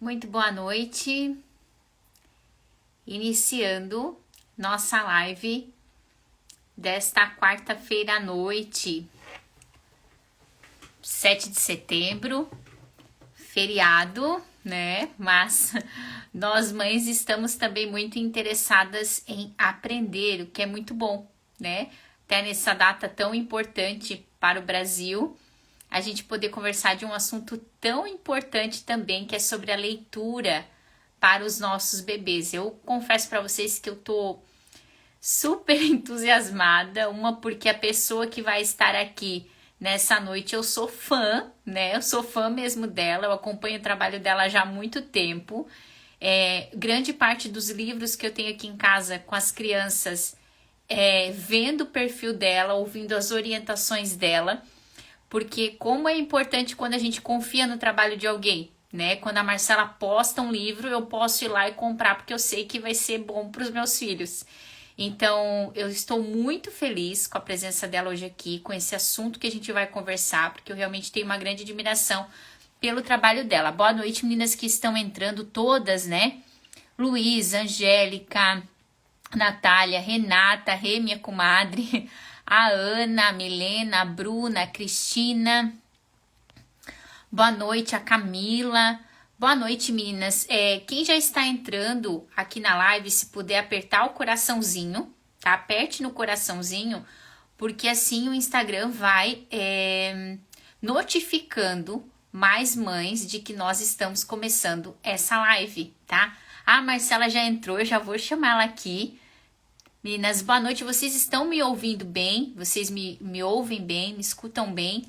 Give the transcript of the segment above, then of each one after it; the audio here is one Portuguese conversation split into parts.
Muito boa noite. Iniciando nossa live desta quarta-feira à noite, 7 de setembro, feriado, né? Mas nós mães estamos também muito interessadas em aprender, o que é muito bom, né? Até nessa data tão importante para o Brasil, a gente poder conversar de um assunto tão importante também, que é sobre a leitura para os nossos bebês. Eu confesso para vocês que eu tô super entusiasmada, uma porque a pessoa que vai estar aqui nessa noite eu sou fã, né? Eu sou fã mesmo dela, eu acompanho o trabalho dela já há muito tempo. Grande parte dos livros que eu tenho aqui em casa com as crianças, vendo o perfil dela, ouvindo as orientações dela, porque como é importante quando a gente confia no trabalho de alguém, né? Quando a Marcela posta um livro, eu posso ir lá e comprar, porque eu sei que vai ser bom para os meus filhos. Então, eu estou muito feliz com a presença dela hoje aqui, com esse assunto que a gente vai conversar, porque eu realmente tenho uma grande admiração pelo trabalho dela. Boa noite, meninas que estão entrando todas, né? Luiz, Angélica, Natália, Renata, Rê, minha comadre, a Ana, a Milena, a Bruna, a Cristina. Boa noite, a Camila. Boa noite, meninas. Quem já está entrando aqui na live, se puder apertar o coraçãozinho, tá? Aperte no coraçãozinho, porque assim o Instagram vai notificando mais mães de que nós estamos começando essa live, tá? A Marcela já entrou, eu já vou chamar ela aqui. Meninas, boa noite. Vocês estão me ouvindo bem? Vocês me ouvem bem? Me escutam bem?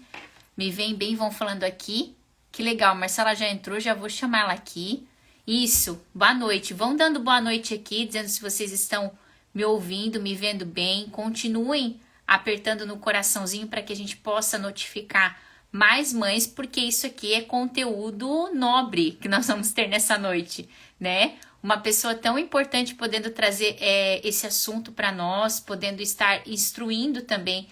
Me veem bem? Vão falando aqui? Que legal, Marcela já entrou, já vou chamar ela aqui. Isso, boa noite. Vão dando boa noite aqui, dizendo se vocês estão me ouvindo, me vendo bem. Continuem apertando no coraçãozinho para que a gente possa notificar mais mães, porque isso aqui é conteúdo nobre que nós vamos ter nessa noite, né? Uma pessoa tão importante podendo trazer esse assunto para nós, podendo estar instruindo também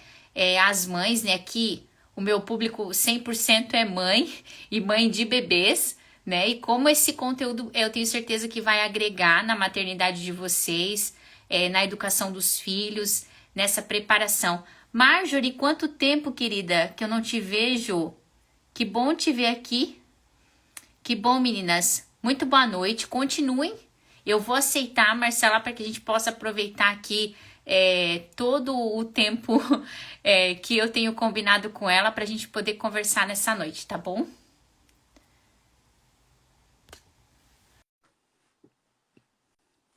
as mães, né? Aqui o meu público 100% é mãe e mãe de bebês, né? E como esse conteúdo eu tenho certeza que vai agregar na maternidade de vocês, na educação dos filhos, nessa preparação. Marjorie, quanto tempo, querida, que eu não te vejo. Que bom te ver aqui. Que bom, meninas. Muito boa noite. Continuem. Eu vou aceitar a Marcela para que a gente possa aproveitar aqui todo o tempo que eu tenho combinado com ela para a gente poder conversar nessa noite, tá bom?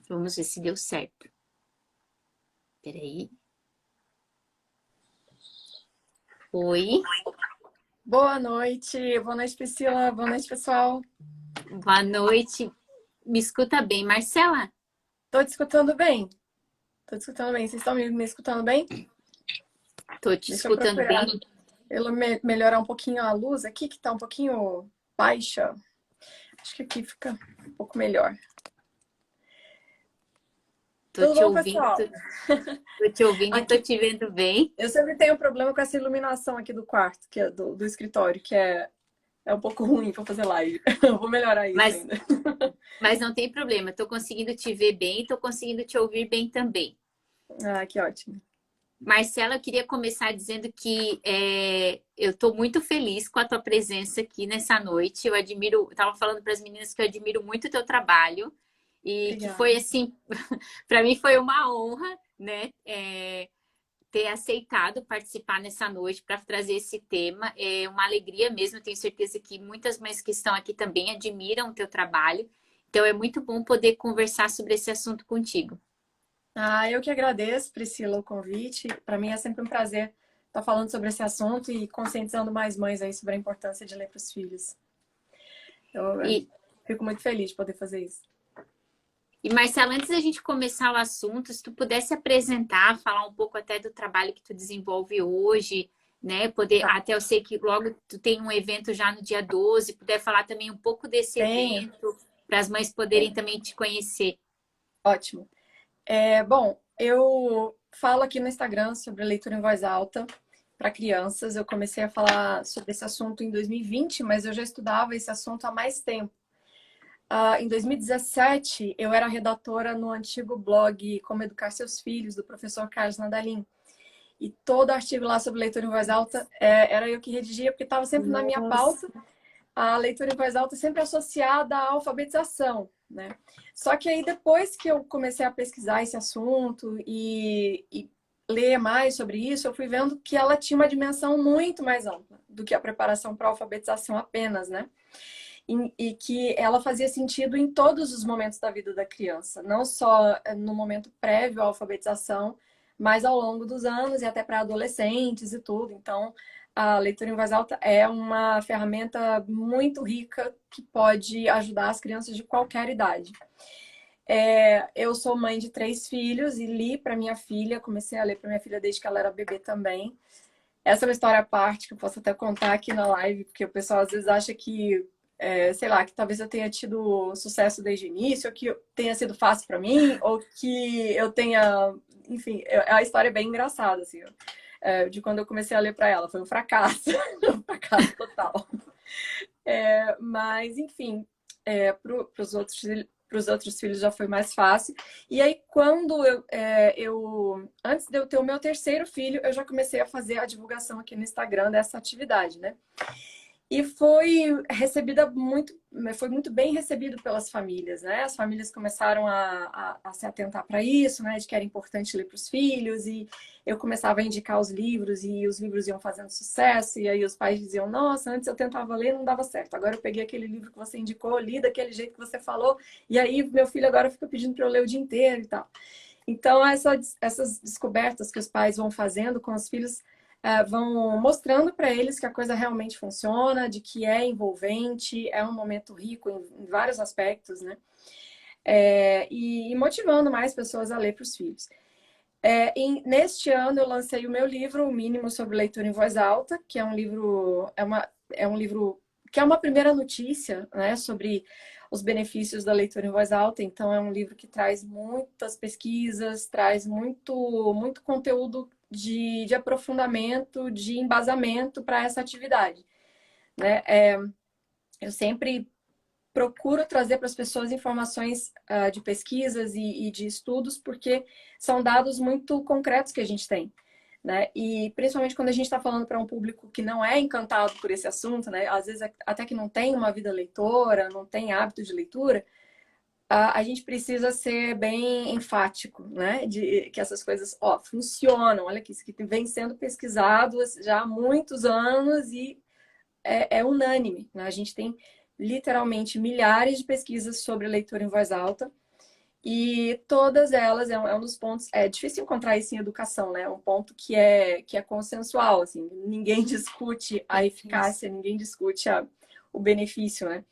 Vamos ver se deu certo. Peraí. Oi. Boa noite, Priscila. Boa noite, pessoal. Boa noite. Me escuta bem, Marcela? Tô te escutando bem. Tô te escutando bem. Vocês estão me escutando bem? Tô te Deixa eu escutando procurar bem. melhorar um pouquinho a luz aqui, que tá um pouquinho baixa. Acho que aqui fica um pouco melhor. Tô Tudo te bom, ouvindo, pessoal? tô te ouvindo e tô Aqui, te vendo bem. eu sempre tenho um problema com essa iluminação aqui do quarto, que é do escritório, que é um pouco ruim para fazer live. Eu vou melhorar isso Mas, ainda. mas não tem problema. Tô conseguindo te ver bem e tô conseguindo te ouvir bem também. Ah, que ótimo. Marcela, eu queria começar dizendo que eu estou muito feliz com a tua presença aqui nessa noite. Eu admiro, estava falando para as meninas que eu admiro muito o teu trabalho e que foi Obrigada. assim, para mim foi uma honra, né, ter aceitado participar nessa noite para trazer esse tema. É uma alegria mesmo. Eu tenho certeza que muitas mães que estão aqui também admiram o teu trabalho. Então é muito bom poder conversar sobre esse assunto contigo. Ah, eu que agradeço, Priscila, o convite. Para mim é sempre um prazer estar falando sobre esse assunto e conscientizando mais mães aí sobre a importância de ler para os filhos. Eu E fico muito feliz de poder fazer isso. Marcela, antes da gente começar o assunto, se tu pudesse apresentar, falar um pouco até do trabalho que tu desenvolve hoje, né? Poder, Tá, até eu sei que logo tu tem um evento já no dia 12, puder falar também um pouco desse tenho. evento, para as mães poderem também te conhecer. Ótimo. Bom, eu falo aqui no Instagram sobre leitura em voz alta para crianças. Eu comecei a falar sobre esse assunto em 2020, mas eu já estudava esse assunto há mais tempo. Em 2017, eu era redatora no antigo blog Como Educar Seus Filhos, do professor Carlos Nadalim. E todo artigo lá sobre leitura em voz alta era eu que redigia, porque estava sempre na minha pauta. A leitura em voz alta sempre associada à alfabetização, né? Só que aí depois que eu comecei a pesquisar esse assunto e ler mais sobre isso, eu fui vendo que ela tinha uma dimensão muito mais ampla do que a preparação para a alfabetização apenas, né? E que ela fazia sentido em todos os momentos da vida da criança, não só no momento prévio à alfabetização, mas ao longo dos anos e até para adolescentes e tudo. Então, a leitura em voz alta é uma ferramenta muito rica que pode ajudar as crianças de qualquer idade. Eu sou mãe de 3 filhos e li para minha filha, comecei a ler para minha filha desde que ela era bebê também. Essa é uma história à parte que eu posso até contar aqui na live, porque o pessoal às vezes acha que, sei lá, que talvez eu tenha tido sucesso desde o início, ou que tenha sido fácil para mim, ou que eu tenha... Enfim, a história é bem engraçada, assim, de quando eu comecei a ler para ela. Foi um fracasso, um fracasso total. Mas, enfim, para os outros filhos já foi mais fácil. E aí, quando antes de eu ter o meu terceiro filho, eu já comecei a fazer a divulgação aqui no Instagram dessa atividade, né? E foi muito bem recebido pelas famílias, né? As famílias começaram a se atentar para isso, né? De que era importante ler para os filhos, e eu começava a indicar os livros, e os livros iam fazendo sucesso, e aí os pais diziam, nossa, antes eu tentava ler, não dava certo. Agora eu peguei aquele livro que você indicou, li daquele jeito que você falou, e aí meu filho agora fica pedindo para eu ler o dia inteiro e tal. Então, essas descobertas que os pais vão fazendo com os filhos vão mostrando para eles que a coisa realmente funciona, de que é envolvente, é um momento rico em vários aspectos, né? E motivando mais pessoas a ler para os filhos. Neste ano eu lancei o meu livro, O Mínimo sobre Leitura em Voz Alta, que é um livro, um livro que é uma primeira notícia, né, sobre os benefícios da leitura em voz alta. Então é um livro que traz muitas pesquisas, traz muito conteúdo de aprofundamento, de embasamento para essa atividade, né? Eu sempre procuro trazer para as pessoas informações de pesquisas e de estudos, porque são dados muito concretos que a gente tem, né? E principalmente quando a gente está falando para um público que não é encantado por esse assunto, né? Às vezes até que não tem uma vida leitora, não tem hábito de leitura, a gente precisa ser bem enfático, né? De que essas coisas, funcionam. Olha aqui, isso aqui vem sendo pesquisado já há muitos anos e é unânime, né? A gente tem literalmente milhares de pesquisas sobre leitura em voz alta, e todas elas um dos pontos. É difícil encontrar isso em educação, né? É um ponto que é consensual, assim, ninguém discute a eficácia, ninguém discute o benefício, né?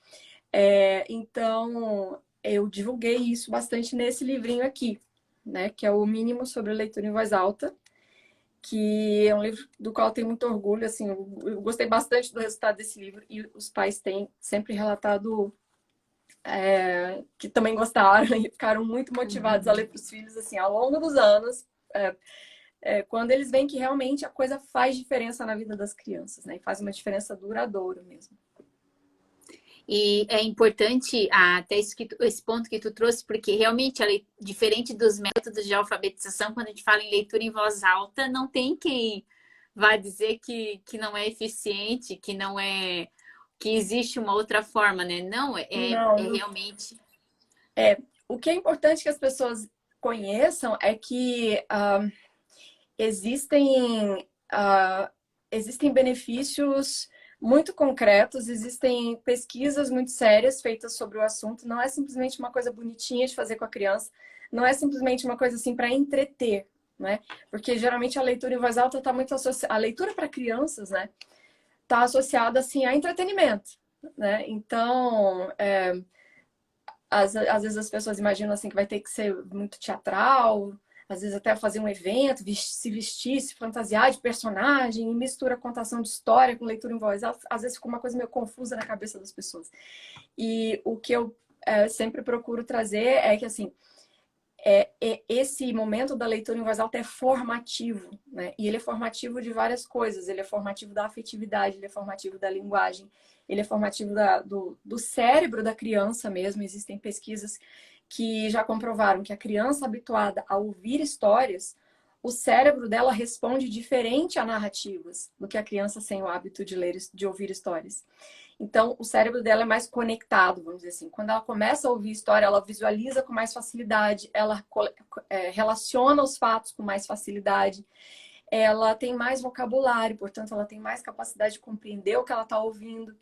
Então, eu divulguei isso bastante nesse livrinho aqui, né? Que é o Mínimo sobre Leitura em Voz Alta, que é um livro do qual eu tenho muito orgulho, assim, eu gostei bastante do resultado desse livro, e os pais têm sempre relatado que também gostaram e ficaram muito motivados a ler para os filhos, assim, ao longo dos anos, quando eles veem que realmente a coisa faz diferença na vida das crianças, né? E faz uma diferença duradoura mesmo. E é importante até esse ponto que tu trouxe, porque realmente, diferente dos métodos de alfabetização, quando a gente fala em leitura em voz alta, não tem quem vá dizer que não é eficiente, que não é, que existe uma outra forma, né? Não, realmente. O que é importante que as pessoas conheçam é que existem, existem benefícios muito concretos, existem pesquisas muito sérias feitas sobre o assunto. Não é simplesmente uma coisa bonitinha de fazer com a criança, não é simplesmente uma coisa assim para entreter, né? Porque geralmente a leitura em voz alta está muito associada, a leitura para crianças, né? Está associada assim a entretenimento, né? Então, às vezes as pessoas imaginam assim que vai ter que ser muito teatral, às vezes até fazer um evento, se vestir, se fantasiar de personagem, e mistura contação de história com leitura em voz alta. Às vezes fica uma coisa meio confusa na cabeça das pessoas. E o que eu sempre procuro trazer é que, assim, esse momento da leitura em voz alta é formativo, né? E ele é formativo de várias coisas. Ele é formativo da afetividade, ele é formativo da linguagem, ele é formativo do cérebro da criança mesmo. Existem pesquisas que já comprovaram que a criança habituada a ouvir histórias, o cérebro dela responde diferente a narrativas do que a criança sem o hábito de ler, de ouvir histórias. Então, o cérebro dela é mais conectado, vamos dizer assim. Quando ela começa a ouvir história, ela visualiza com mais facilidade, ela relaciona os fatos com mais facilidade, ela tem mais vocabulário, portanto, ela tem mais capacidade de compreender o que ela está ouvindo.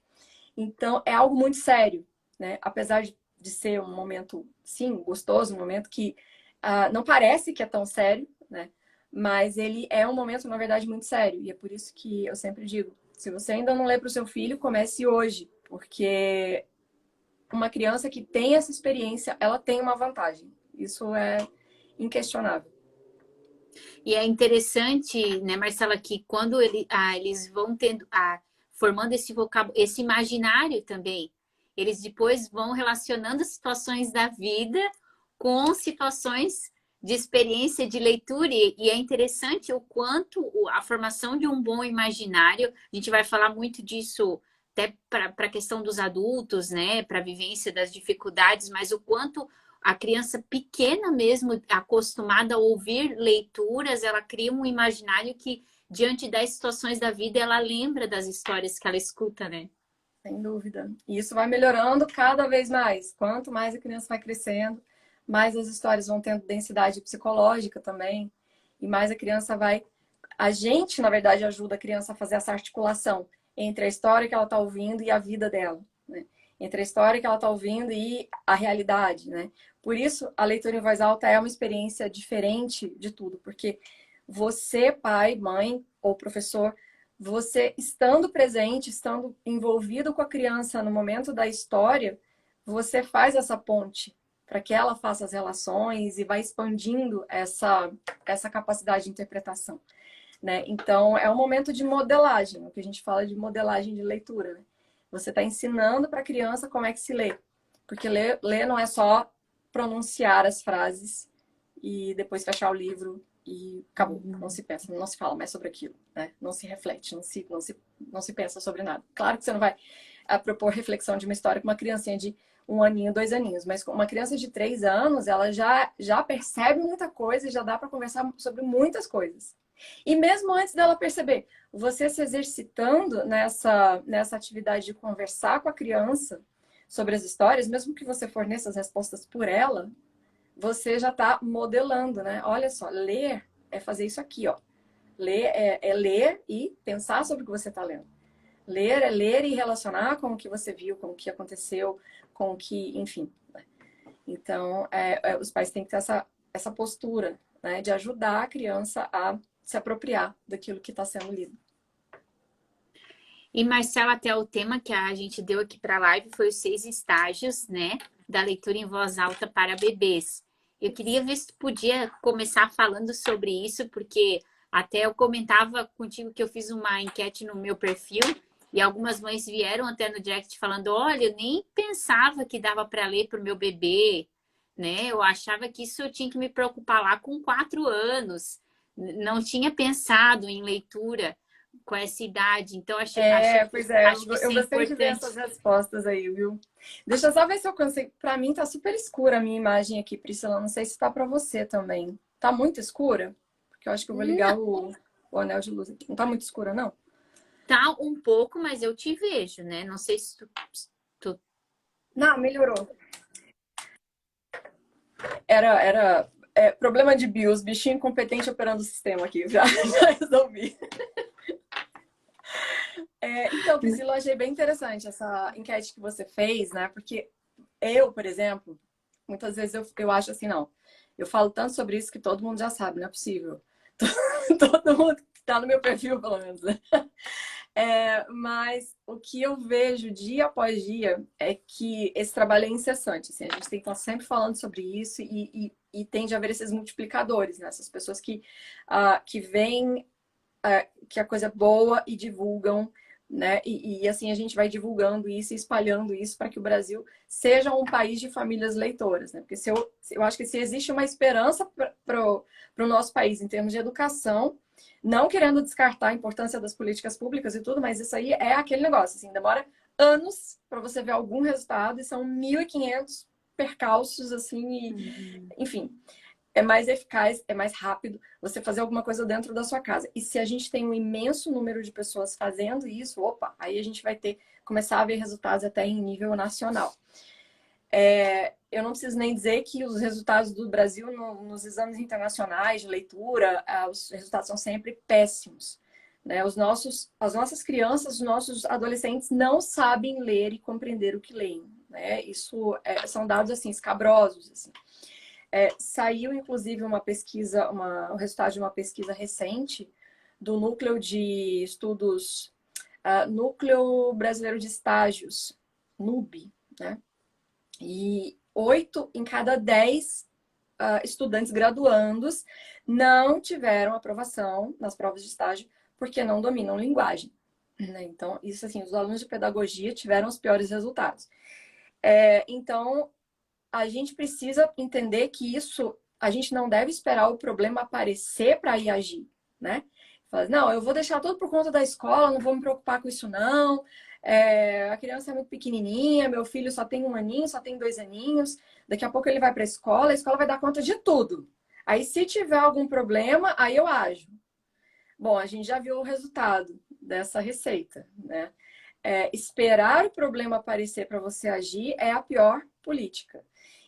Então, é algo muito sério, né? Apesar de ser um momento, sim, gostoso, um momento que não parece que é tão sério, né? Mas ele é um momento, na verdade, muito sério. E é por isso que eu sempre digo, se você ainda não lê para o seu filho, comece hoje, porque uma criança que tem essa experiência, ela tem uma vantagem. Isso é inquestionável. E é interessante, né, Marcela, que quando eles vão tendo, formando esse vocábulo, esse imaginário também, eles depois vão relacionando situações da vida com situações de experiência de leitura. E é interessante o quanto a formação de um bom imaginário, a gente vai falar muito disso até para a questão dos adultos, né, para a vivência das dificuldades, mas o quanto a criança pequena mesmo, acostumada a ouvir leituras, ela cria um imaginário que, diante das situações da vida, ela lembra das histórias que ela escuta, né? Sem dúvida. E isso vai melhorando cada vez mais. Quanto mais a criança vai crescendo, mais as histórias vão tendo densidade psicológica também. E mais a criança vai. A gente, na verdade, ajuda a criança a fazer essa articulação entre a história que ela está ouvindo e a vida dela, né? Entre a história que ela está ouvindo e a realidade, né? Por isso, a leitura em voz alta é uma experiência diferente de tudo, porque você, pai, mãe ou professor, você estando presente, estando envolvido com a criança no momento da história, você faz essa ponte para que ela faça as relações e vai expandindo essa capacidade de interpretação, né? Então, é um momento de modelagem, o que a gente fala de modelagem de leitura, né? Você está ensinando para a criança como é que se lê, porque ler não é só pronunciar as frases e depois fechar o livro e acabou. Não se pensa, não se fala mais sobre aquilo, né? Não se reflete, não se pensa sobre nada. Claro que você não vai propor reflexão de uma história com uma criancinha de 1 aninho, 2 aninhos, mas com uma criança de 3 anos, ela já percebe muita coisa e já dá para conversar sobre muitas coisas. E mesmo antes dela perceber, você se exercitando nessa atividade de conversar com a criança sobre as histórias, mesmo que você forneça as respostas por ela, você já está modelando, né? Olha só, ler é fazer isso aqui, ó. Ler é ler e pensar sobre o que você está lendo. Ler é ler e relacionar com o que você viu, com o que aconteceu, com o que, enfim. Né? Então, os pais têm que ter essa postura, né, de ajudar a criança a se apropriar daquilo que está sendo lido. E, Marcela, até o tema que a gente deu aqui para a live foi os 6 estágios, né, da leitura em voz alta para bebês. Eu queria ver se tu podia começar falando sobre isso, porque até eu comentava contigo que eu fiz uma enquete no meu perfil e algumas mães vieram até no direct falando: olha, eu nem pensava que dava para ler para o meu bebê, né? Eu achava que isso eu tinha que me preocupar lá com 4 anos. Não tinha pensado em leitura com essa idade. Então, Pois é, acho que isso eu é gostei de ver importante. essas respostas aí, viu? Deixa eu só ver se eu consigo. Para mim tá super escura a minha imagem aqui, Priscila. Não sei se tá para você também. Tá muito escura? Porque eu acho que eu vou ligar o anel de luz aqui. Não tá muito escura, não? Tá um pouco, mas eu te vejo, né? Não sei se tu... Não, melhorou. Era problema de BIOS, bichinho incompetente operando o sistema aqui. Já resolvi. Então, Priscila, eu achei bem interessante essa enquete que você fez, né? Porque eu, por exemplo, muitas vezes eu acho assim, não. Eu falo tanto sobre isso que todo mundo já sabe, não é possível. Todo mundo que tá no meu perfil, pelo menos, né? Mas o que eu vejo dia após dia é que esse trabalho é incessante. Assim, a gente tem que estar sempre falando sobre isso e tende a haver esses multiplicadores, né? Essas pessoas que veem que a coisa é boa e divulgam né? E assim a gente vai divulgando isso e espalhando isso para que o Brasil seja um país de famílias leitoras, né? Porque eu acho que se existe uma esperança para o nosso país em termos de educação, não querendo descartar a importância das políticas públicas e tudo, mas isso aí é aquele negócio, assim, demora anos para você ver algum resultado e são 1.500 percalços, assim, enfim, é mais eficaz, é mais rápido você fazer alguma coisa dentro da sua casa. E se a gente tem um imenso número de pessoas fazendo isso, opa, aí a gente vai começar a ver resultados até em nível nacional. Eu não preciso nem dizer que os resultados do Brasil nos exames internacionais de leitura, os resultados são sempre péssimos. Né? As nossas crianças, os nossos adolescentes não sabem ler e compreender o que leem. Né? Isso são dados assim escabrosos. Assim. Saiu, inclusive, uma pesquisa, o resultado de uma pesquisa recente do Núcleo de Estudos, Núcleo Brasileiro de Estágios, NUB, né? E 8 em cada 10 estudantes graduandos não tiveram aprovação nas provas de estágio porque não dominam linguagem. Né? Então, isso assim, os alunos de pedagogia tiveram os piores resultados. Então, a gente precisa entender que a gente não deve esperar o problema aparecer para ir agir, né? Fala, não, eu vou deixar tudo por conta da escola, não vou me preocupar com isso, não. A criança é muito pequenininha, meu filho só tem 1 aninho, só tem 2 aninhos. Daqui a pouco ele vai para a escola vai dar conta de tudo. Aí, se tiver algum problema, aí eu ajo. Bom, a gente já viu o resultado dessa receita, né? Esperar o problema aparecer para você agir é a pior política.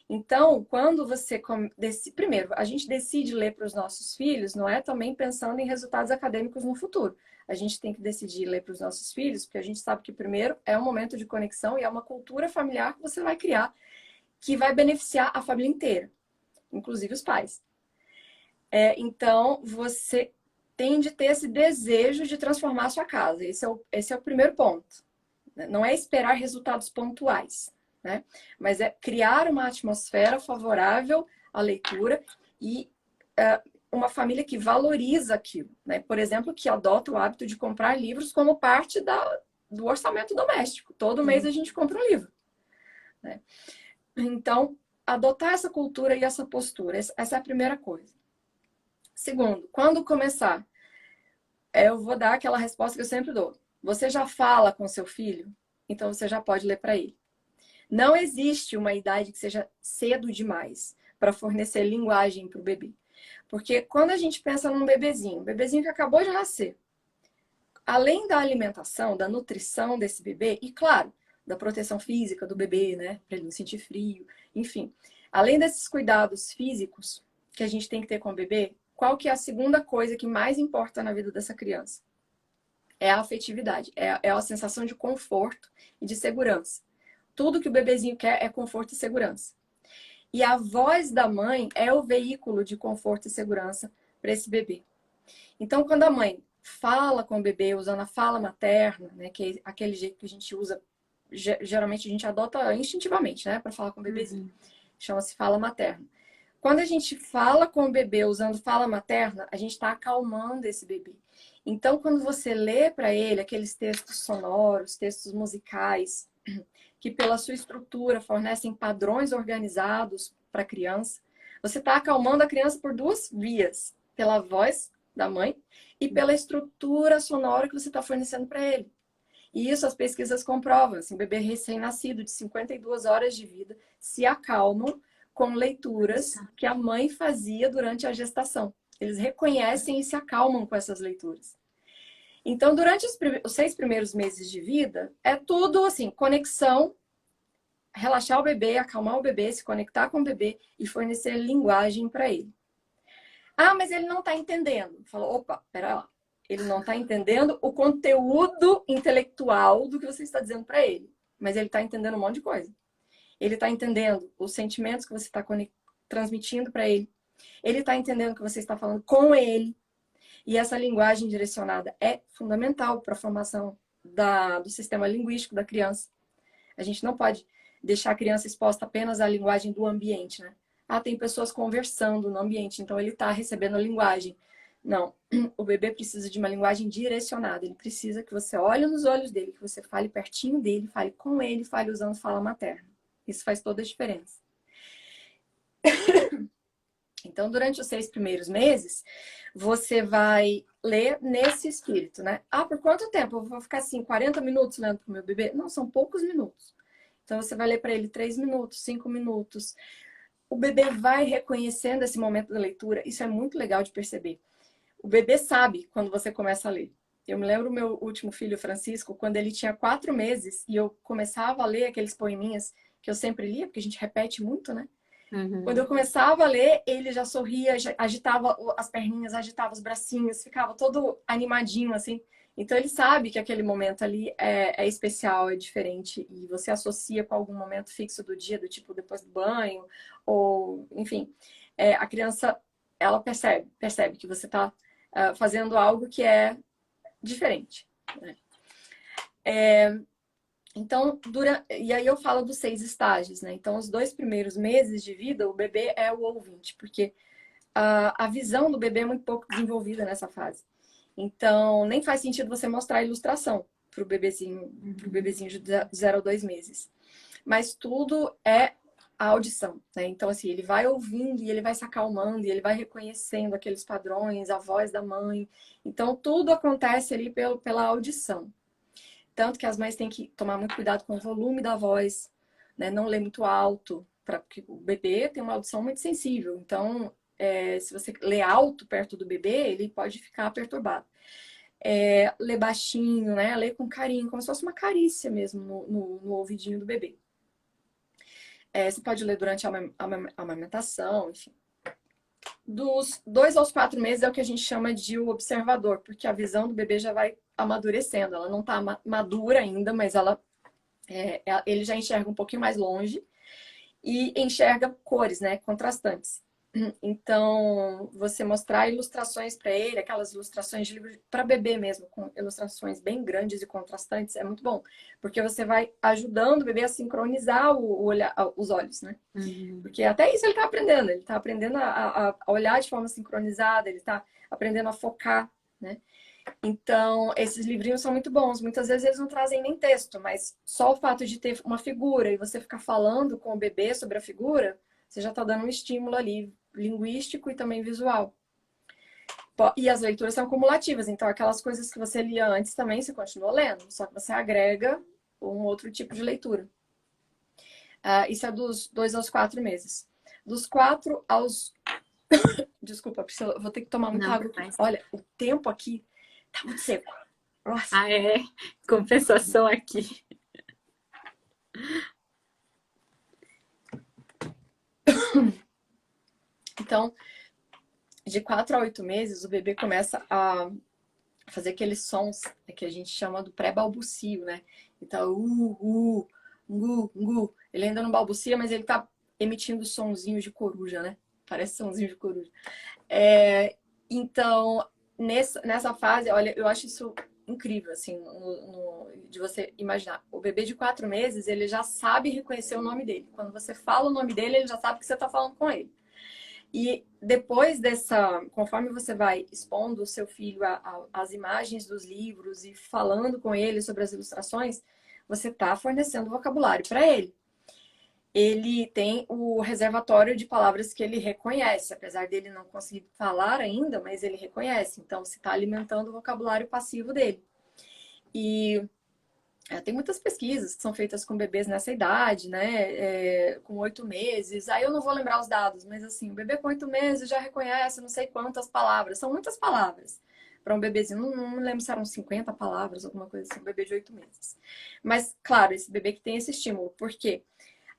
Então, quando você... Primeiro, a gente decide ler para os nossos filhos, não é também pensando em resultados acadêmicos no futuro. A gente tem que decidir ler para os nossos filhos, porque a gente sabe que, primeiro, é um momento de conexão e é uma cultura familiar que você vai criar, que vai beneficiar a família inteira, inclusive os pais. Então, você tem de ter esse desejo de transformar a sua casa. Esse é o primeiro ponto. Não é esperar resultados pontuais, né? Mas é criar uma atmosfera favorável à leitura e uma família que valoriza aquilo, né? Por exemplo, que adota o hábito de comprar livros como parte do orçamento doméstico. Todo mês a gente compra um livro, né? Então, adotar essa cultura e essa postura, essa é a primeira coisa. Segundo, quando começar, eu vou dar aquela resposta que eu sempre dou. Você já fala com seu filho? Então você já pode ler para ele. Não existe uma idade que seja cedo demais para fornecer linguagem para o bebê. Porque quando a gente pensa num bebezinho que acabou de nascer, além da alimentação, da nutrição desse bebê, e claro, da proteção física do bebê, né? Para ele não sentir frio, enfim. Além desses cuidados físicos que a gente tem que ter com o bebê, qual que é a segunda coisa que mais importa na vida dessa criança? É a afetividade, é a sensação de conforto e de segurança. Tudo que o bebezinho quer é conforto e segurança. E a voz da mãe é o veículo de conforto e segurança para esse bebê. Então, quando a mãe fala com o bebê usando a fala materna, né, que é aquele jeito que a gente usa, geralmente a gente adota instintivamente, né, para falar com o bebezinho. Chama-se fala materna. Quando a gente fala com o bebê usando fala materna, a gente está acalmando esse bebê. Então, quando você lê para ele aqueles textos sonoros, textos musicais, que pela sua estrutura fornecem padrões organizados para a criança, você está acalmando a criança por 2 vias. Pela voz da mãe e pela estrutura sonora que você está fornecendo para ele. E isso as pesquisas comprovam. Assim, bebê recém-nascido de 52 horas de vida se acalmam com leituras que a mãe fazia durante a gestação. Eles reconhecem e se acalmam com essas leituras. Então, durante os 6 primeiros meses de vida, é tudo assim, conexão, relaxar o bebê, acalmar o bebê, se conectar com o bebê e fornecer linguagem para ele. Ah, mas ele não está entendendo. Falou, opa, pera lá. Ele não está entendendo o conteúdo intelectual do que você está dizendo para ele. Mas ele está entendendo um monte de coisa. Ele está entendendo os sentimentos que você está transmitindo para ele. Ele está entendendo que você está falando com ele. E essa linguagem direcionada é fundamental para a formação do sistema linguístico da criança. A gente não pode deixar a criança exposta apenas à linguagem do ambiente, né? Ah, tem pessoas conversando no ambiente, então ele está recebendo a linguagem Não, o bebê precisa de uma linguagem direcionada. Ele precisa que você olhe nos olhos dele, que você fale pertinho dele, fale com ele, fale usando fala materna. Isso faz toda a diferença. Então, durante os 6 primeiros meses, você vai ler nesse espírito, né? Ah, por quanto tempo? Eu vou ficar assim, 40 minutos lendo para o meu bebê? Não, são poucos minutos. Então, você vai ler para ele 3 minutos, 5 minutos. O bebê vai reconhecendo esse momento da leitura. Isso é muito legal de perceber. O bebê sabe quando você começa a ler. Eu me lembro do meu último filho, Francisco, quando ele tinha 4 meses e eu começava a ler aqueles poeminhas que eu sempre lia, porque a gente repete muito, né? Quando eu começava a ler, ele já sorria, já agitava as perninhas, agitava os bracinhos, ficava todo animadinho, assim. Então ele sabe que aquele momento ali é especial, é diferente, e você associa com algum momento fixo do dia, do tipo depois do banho, ou enfim. A criança, ela percebe que você está fazendo algo que é diferente, né? Então, e aí eu falo dos 6 estágios, né? Então, os 2 primeiros meses de vida, o bebê é o ouvinte, porque a visão do bebê é muito pouco desenvolvida nessa fase. Então, nem faz sentido você mostrar a ilustração pro bebezinho de 0 a 2 meses. Mas tudo é a audição, né? Então, assim, ele vai ouvindo e ele vai se acalmando e ele vai reconhecendo aqueles padrões, a voz da mãe. Então, tudo acontece ali pela audição. Tanto que as mães têm que tomar muito cuidado com o volume da voz, né? Não ler muito alto, porque o bebê tem uma audição muito sensível. Então, se você lê alto perto do bebê, ele pode ficar perturbado. Ler baixinho, né? Ler com carinho, como se fosse uma carícia mesmo no ouvidinho do bebê. Você pode ler durante a amamentação, enfim. Dos 2 aos 4 meses é o que a gente chama de o observador, porque a visão do bebê já vai amadurecendo. Ela não está madura ainda, mas ele já enxerga um pouquinho mais longe e enxerga cores, né, contrastantes. Então, você mostrar ilustrações para ele, aquelas ilustrações de livro para bebê mesmo, com ilustrações bem grandes e contrastantes, é muito bom, porque você vai ajudando o bebê a sincronizar os olhos, né? Porque até isso ele está aprendendo a olhar de forma sincronizada, ele está aprendendo a focar, né? Então, esses livrinhos são muito bons. Muitas vezes eles não trazem nem texto, mas só o fato de ter uma figura e você ficar falando com o bebê sobre a figura, você já está dando um estímulo ali, linguístico e também visual. E as leituras são cumulativas, então aquelas coisas que você lia antes também você continua lendo, só que você agrega um outro tipo de leitura. Isso é dos 2 aos 4 meses. Dos 4 aos... Desculpa, Priscila, vou ter que tomar muita água aqui. Olha, o tempo aqui tá muito seco. Nossa. Ah, é? Compensação aqui. Então, de 4 a 8 meses, o bebê começa a fazer aqueles sons que a gente chama do pré-balbucio, né? Então, ele ainda não balbucia, mas ele tá emitindo sonzinhos de coruja, né? Parece sonzinho de coruja. Então, nessa fase, olha, eu acho isso incrível, assim, de você imaginar. O bebê de 4 meses, ele já sabe reconhecer o nome dele. Quando você fala o nome dele, ele já sabe que você tá falando com ele. E depois conforme você vai expondo o seu filho às imagens dos livros e falando com ele sobre as ilustrações, você está fornecendo vocabulário para ele. Ele tem o reservatório de palavras que ele reconhece, apesar dele não conseguir falar ainda, mas ele reconhece. Então, você está alimentando o vocabulário passivo dele. E tem muitas pesquisas que são feitas com bebês nessa idade, né? Com 8 meses. Aí eu não vou lembrar os dados, mas assim, o bebê com 8 meses já reconhece não sei quantas palavras. São muitas palavras. Para um bebezinho, não lembro se eram 50 palavras, alguma coisa assim, um bebê de 8 meses. Mas, claro, esse bebê que tem esse estímulo. Por quê?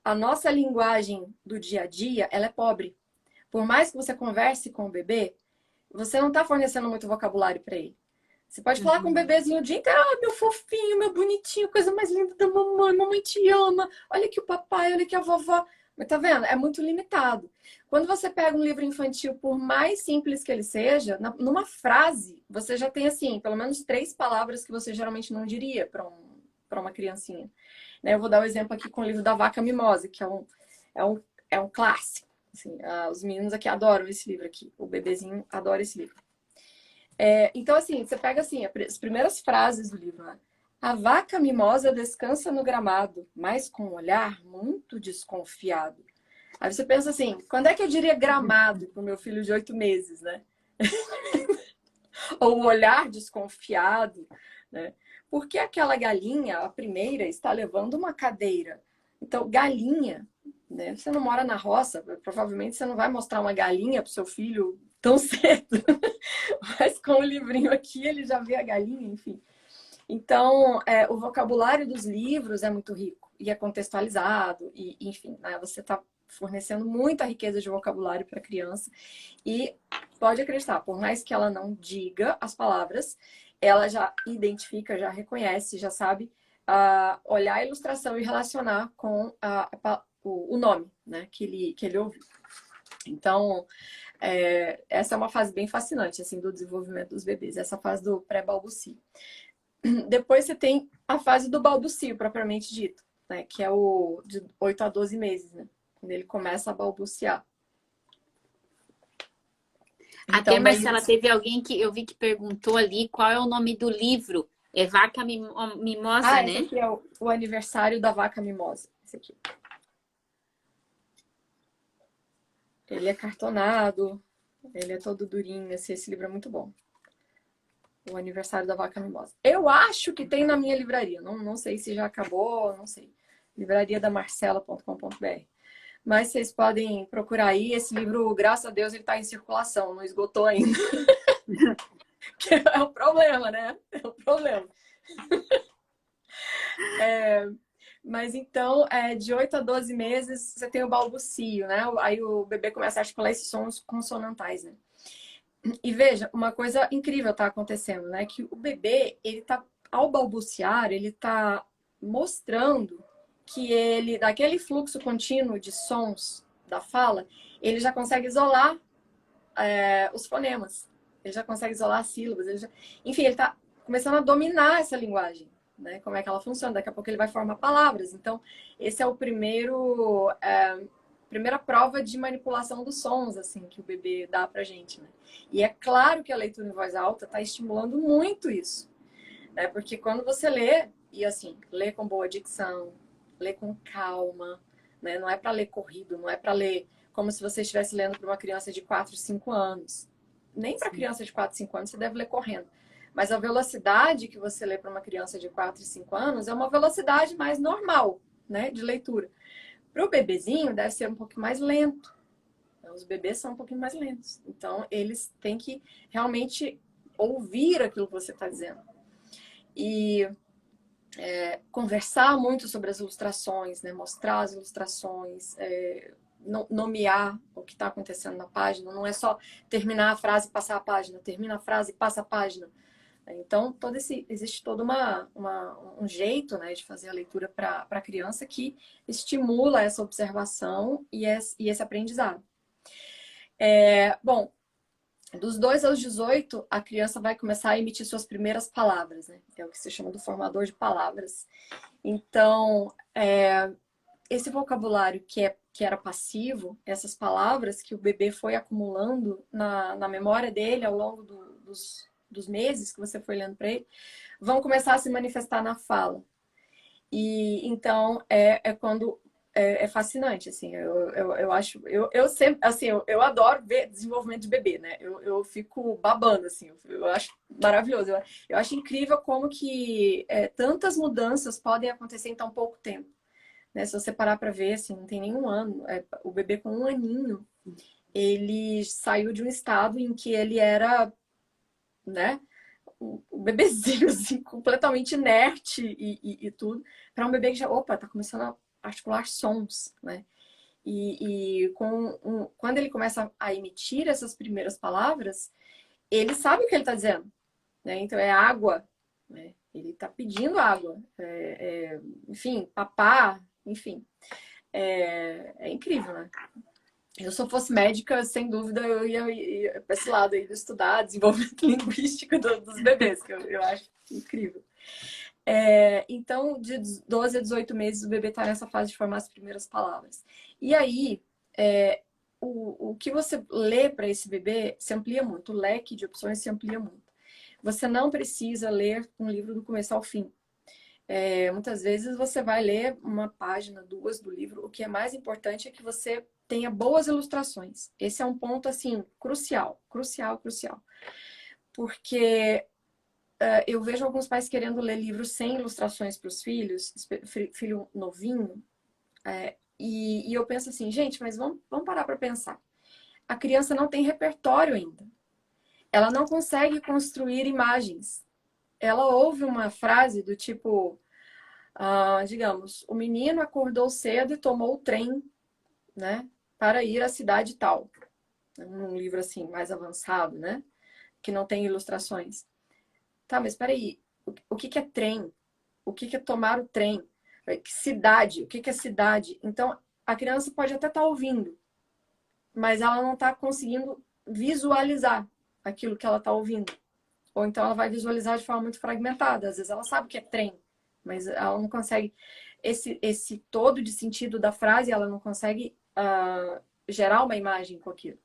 A nossa linguagem do dia a dia, ela é pobre. Por mais que você converse com o bebê, você não está fornecendo muito vocabulário para ele. Você pode falar com o bebezinho o dia inteiro, meu fofinho, meu bonitinho, coisa mais linda da mamãe, mamãe te ama, olha aqui o papai, olha aqui a vovó. Mas tá vendo? É muito limitado. Quando você pega um livro infantil, por mais simples que ele seja, numa frase, você já tem, assim, pelo menos 3 palavras que você geralmente não diria para uma criancinha. Né? Eu vou dar um exemplo aqui com o livro da Vaca Mimosa, que é um clássico. Assim, os meninos aqui adoram esse livro aqui. O bebezinho adora esse livro. Então, assim, você pega assim, as primeiras frases do livro, né? A vaca mimosa descansa no gramado, mas com um olhar muito desconfiado. Aí você pensa assim, quando é que eu diria gramado para o meu filho de 8 meses, né? Ou um olhar desconfiado, né? Porque aquela galinha, a primeira, está levando uma cadeira. Então, galinha, né? Você não mora na roça, provavelmente você não vai mostrar uma galinha para o seu filho tão cedo. Mas com o livrinho aqui, ele já vê a galinha, enfim. Então, o vocabulário dos livros é muito rico e é contextualizado, e enfim, né? Você está fornecendo muita riqueza de vocabulário para a criança. E pode acreditar, por mais que ela não diga as palavras, ela já identifica, já reconhece, já sabe olhar a ilustração e relacionar com o nome, né, que ele ouviu. Então, essa é uma fase bem fascinante assim, do desenvolvimento dos bebês, essa fase do pré-balbucio. Depois você tem a fase do balbucio, propriamente dito, né, que é o de 8 a 12 meses, né, quando ele começa a balbuciar. Até, Então, daí... Marcela, teve alguém que eu vi que perguntou ali qual é o nome do livro. É Vaca Mimosa, esse né? aqui é o aniversário da vaca mimosa. Esse aqui. Ele é cartonado, ele é todo durinho, assim, esse livro é muito bom. O aniversário da vaca mimosa. Eu acho que tem na minha livraria, não sei se já acabou, não sei. livrariadamarcela.com.br. Mas vocês podem procurar aí. Esse livro, graças a Deus, ele está em circulação, não esgotou ainda. Que é o problema, né? É o problema. Mas então, de 8 a 12 meses, você tem o balbucio, né? Aí o bebê começa a articular esses sons consonantais, né? E veja, uma coisa incrível está acontecendo, né? Que o bebê, ele tá, ao balbuciar, ele tá mostrando que ele, daquele fluxo contínuo de sons da fala, ele já consegue isolar os fonemas. Ele já consegue isolar as sílabas. Enfim, ele está começando a dominar essa linguagem, né? Como é que ela funciona. Daqui a pouco ele vai formar palavras. Então, esse é o primeira prova de manipulação dos sons, assim, que o bebê dá pra gente, né? E é claro que a leitura em voz alta está estimulando muito isso, né? Porque quando você lê, e assim, lê com boa dicção, lê com calma, né? Não é para ler corrido, não é para ler como se você estivesse lendo para uma criança de 4, 5 anos. Nem para criança de 4, 5 anos você deve ler correndo. Mas a velocidade que você lê para uma criança de 4 e 5 anos é uma velocidade mais normal, né, de leitura. Para o bebezinho deve ser um pouquinho mais lento. Os bebês são um pouquinho mais lentos. Então, eles têm que realmente ouvir aquilo que você está dizendo. E conversar muito sobre as ilustrações, né? Mostrar as ilustrações, nomear o que está acontecendo na página. Não é só terminar a frase e passar a página. Termina a frase e passa a página. Então, existe todo um jeito, né, de fazer a leitura para a criança que estimula essa observação e esse aprendizado. Bom, dos 2 aos 18, a criança vai começar a emitir suas primeiras palavras, né? É o que se chama do formador de palavras. Então, esse vocabulário que era passivo, essas palavras que o bebê foi acumulando na memória dele ao longo dos meses que você foi lendo para ele, vão começar a se manifestar na fala. E então quando é fascinante, assim, eu acho, eu sempre, assim, eu adoro ver desenvolvimento de bebê, né? Eu fico babando, assim, eu acho maravilhoso. Eu acho incrível como que tantas mudanças podem acontecer em tão pouco tempo, né? Se você parar para ver, assim, não tem nenhum ano, o bebê com 1 aninho, ele saiu de um estado em que ele era, né? O bebezinho, assim, completamente inerte e tudo, para um bebê que já, opa, tá começando a articular sons, né? Quando ele começa a emitir essas primeiras palavras, ele sabe o que ele está dizendo, né? Então é água, né? Ele está pedindo água, enfim, papá, enfim. É incrível, né? Eu, se eu fosse médica, sem dúvida, eu ia para esse lado aí de estudar desenvolvimento linguístico dos bebês, que eu acho incrível. Então, de 12 a 18 meses, o bebê está nessa fase de formar as primeiras palavras. E aí, o que você lê para esse bebê se amplia muito, o leque de opções se amplia muito. Você não precisa ler um livro do começo ao fim. Muitas vezes você vai ler uma página, duas do livro. O que é mais importante é que você tenha boas ilustrações. Esse é um ponto, assim, crucial, crucial, crucial. Porque eu vejo alguns pais querendo ler livros sem ilustrações para os filhos, filho novinho, e eu penso assim, gente, mas vamos parar para pensar. A criança não tem repertório ainda. Ela não consegue construir imagens. Ela ouve uma frase do tipo, digamos, o menino acordou cedo e tomou o trem, né, para ir à cidade tal. Um livro assim, mais avançado, né, que não tem ilustrações. Tá, mas peraí, o que é trem? O que é tomar o trem? Cidade, o que é cidade? Então, a criança pode até estar ouvindo, mas ela não está conseguindo visualizar aquilo que ela está ouvindo. Ou então ela vai visualizar de forma muito fragmentada. Às vezes ela sabe que é trem, mas ela não consegue... Esse todo de sentido da frase, ela não consegue gerar uma imagem com aquilo.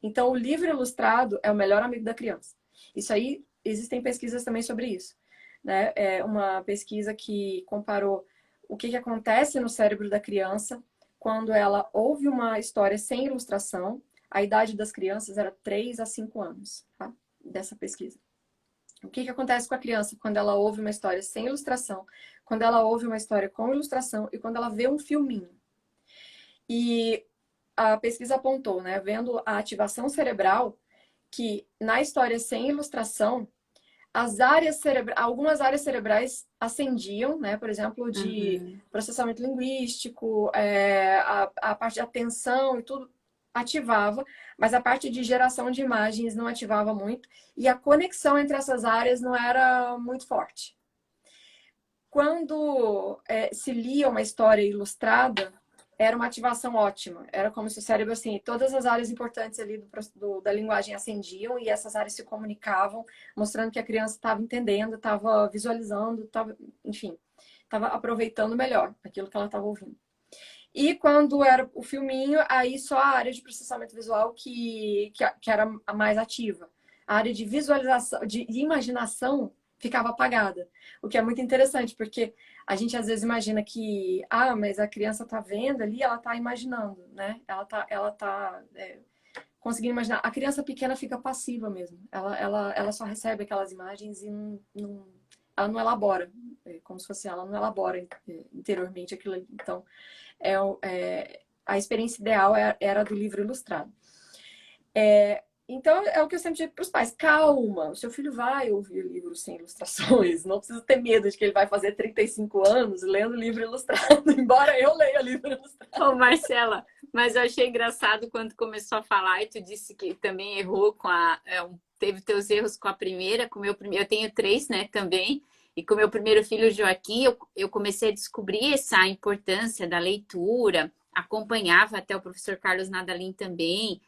Então, o livro ilustrado é o melhor amigo da criança. Isso aí, existem pesquisas também sobre isso. Né? É uma pesquisa que comparou o que acontece no cérebro da criança quando ela ouve uma história sem ilustração. A idade das crianças era 3 a 5 anos, tá? Dessa pesquisa. O que acontece com a criança quando ela ouve uma história sem ilustração, quando ela ouve uma história com ilustração e quando ela vê um filminho. E a pesquisa apontou, né, vendo a ativação cerebral, que na história sem ilustração, algumas áreas cerebrais acendiam, né, por exemplo, de processamento linguístico, a parte de atenção e tudo ativava, mas a parte de geração de imagens não ativava muito, e a conexão entre essas áreas não era muito forte. Quando se lia uma história ilustrada, era uma ativação ótima. Era como se o cérebro, assim, todas as áreas importantes ali da linguagem acendiam e essas áreas se comunicavam, mostrando que a criança estava entendendo, estava visualizando, enfim, estava aproveitando melhor aquilo que ela estava ouvindo. E quando era o filminho, aí só a área de processamento visual que era a mais ativa. A área de visualização, de imaginação, ficava apagada. O que é muito interessante, porque a gente às vezes imagina que, mas a criança tá vendo ali, ela tá imaginando, né? Ela tá conseguindo imaginar. A criança pequena fica passiva mesmo. Ela só recebe aquelas imagens e ela não elabora. Como se fosse ela não elabora interiormente aquilo ali. Então, a experiência ideal era do livro ilustrado. Então, é o que eu sempre digo para os pais. Calma, o seu filho vai ouvir livros sem ilustrações. Não precisa ter medo de que ele vai fazer 35 anos lendo livro ilustrado, embora eu leia livro ilustrado. Ô, Marcela, mas eu achei engraçado quando começou a falar e tu disse que também errou com teve teus erros com a primeira, com o meu primeiro. Eu tenho 3, né, também. E com o meu primeiro filho, Joaquim, eu comecei a descobrir essa importância da leitura. Acompanhava até o professor Carlos Nadalim também.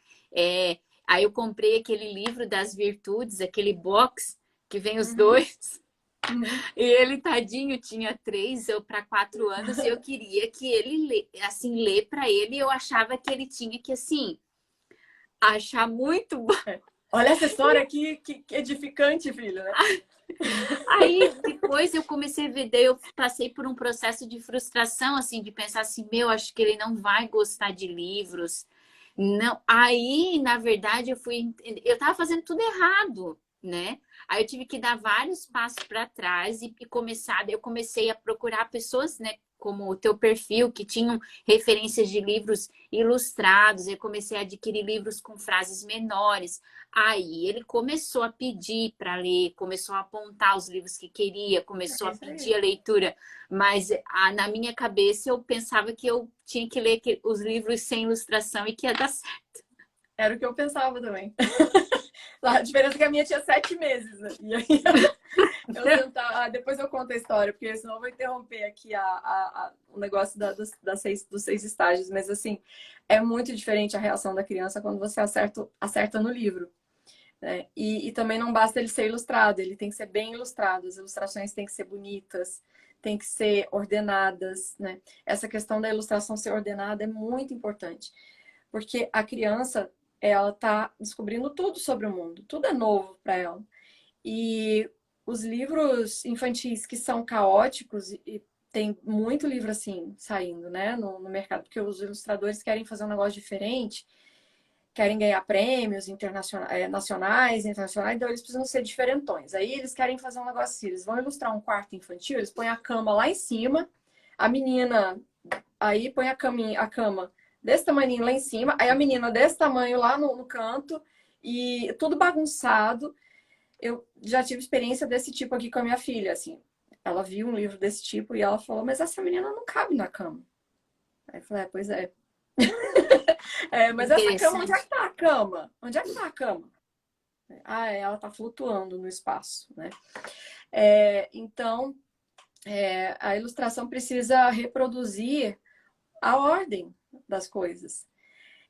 Aí eu comprei aquele livro das virtudes, aquele box que vem os dois. E ele, tadinho, tinha 3 ou para 4 anos e eu queria que ele, assim, ler para ele. E eu achava que ele tinha que, assim, achar muito bom. Olha essa história aqui, que edificante, filho, né? Aí depois eu comecei a ver, daí eu passei por um processo de frustração, assim, de pensar assim, acho que ele não vai gostar de livros. Não, aí, na verdade, eu tava fazendo tudo errado, né? Aí eu tive que dar vários passos para trás e eu comecei a procurar pessoas, né, como o teu perfil, que tinham referências de livros ilustrados. Eu comecei a adquirir livros com frases menores. Aí ele começou a pedir para ler, começou a apontar os livros que queria, começou a pedir a leitura. Mas na minha cabeça eu pensava que eu tinha que ler os livros sem ilustração e que ia dar certo. Era o que eu pensava também. A diferença é que a minha tinha 7 meses, né? E aí eu tentava... Depois eu conto a história, porque senão eu vou interromper aqui o negócio dos 6 estágios. Mas assim, é muito diferente a reação da criança quando você acerta no livro. Né? E também não basta ele ser ilustrado, ele tem que ser bem ilustrado. As ilustrações têm que ser bonitas, têm que ser ordenadas, né? Essa questão da ilustração ser ordenada é muito importante. Porque a criança, ela está descobrindo tudo sobre o mundo. Tudo é novo para ela. E os livros infantis que são caóticos, e tem muito livro assim saindo, né, no mercado, porque os ilustradores querem fazer um negócio diferente, querem ganhar prêmios internacionais, nacionais, internacionais, então eles precisam ser diferentões. Aí eles querem fazer um negócio assim, eles vão ilustrar um quarto infantil, eles põem a cama lá em cima, a menina aí põe a cama desse tamanho lá em cima, aí a menina desse tamanho lá no canto, e tudo bagunçado. Eu já tive experiência desse tipo aqui com a minha filha, assim. Ela viu um livro desse tipo e ela falou, mas essa menina não cabe na cama. Aí eu falei, pois é. Mas essa cama, onde é Interessante. que tá a cama? Onde é que tá a cama? Ah, ela tá flutuando no espaço, né? Então, a ilustração precisa reproduzir a ordem das coisas.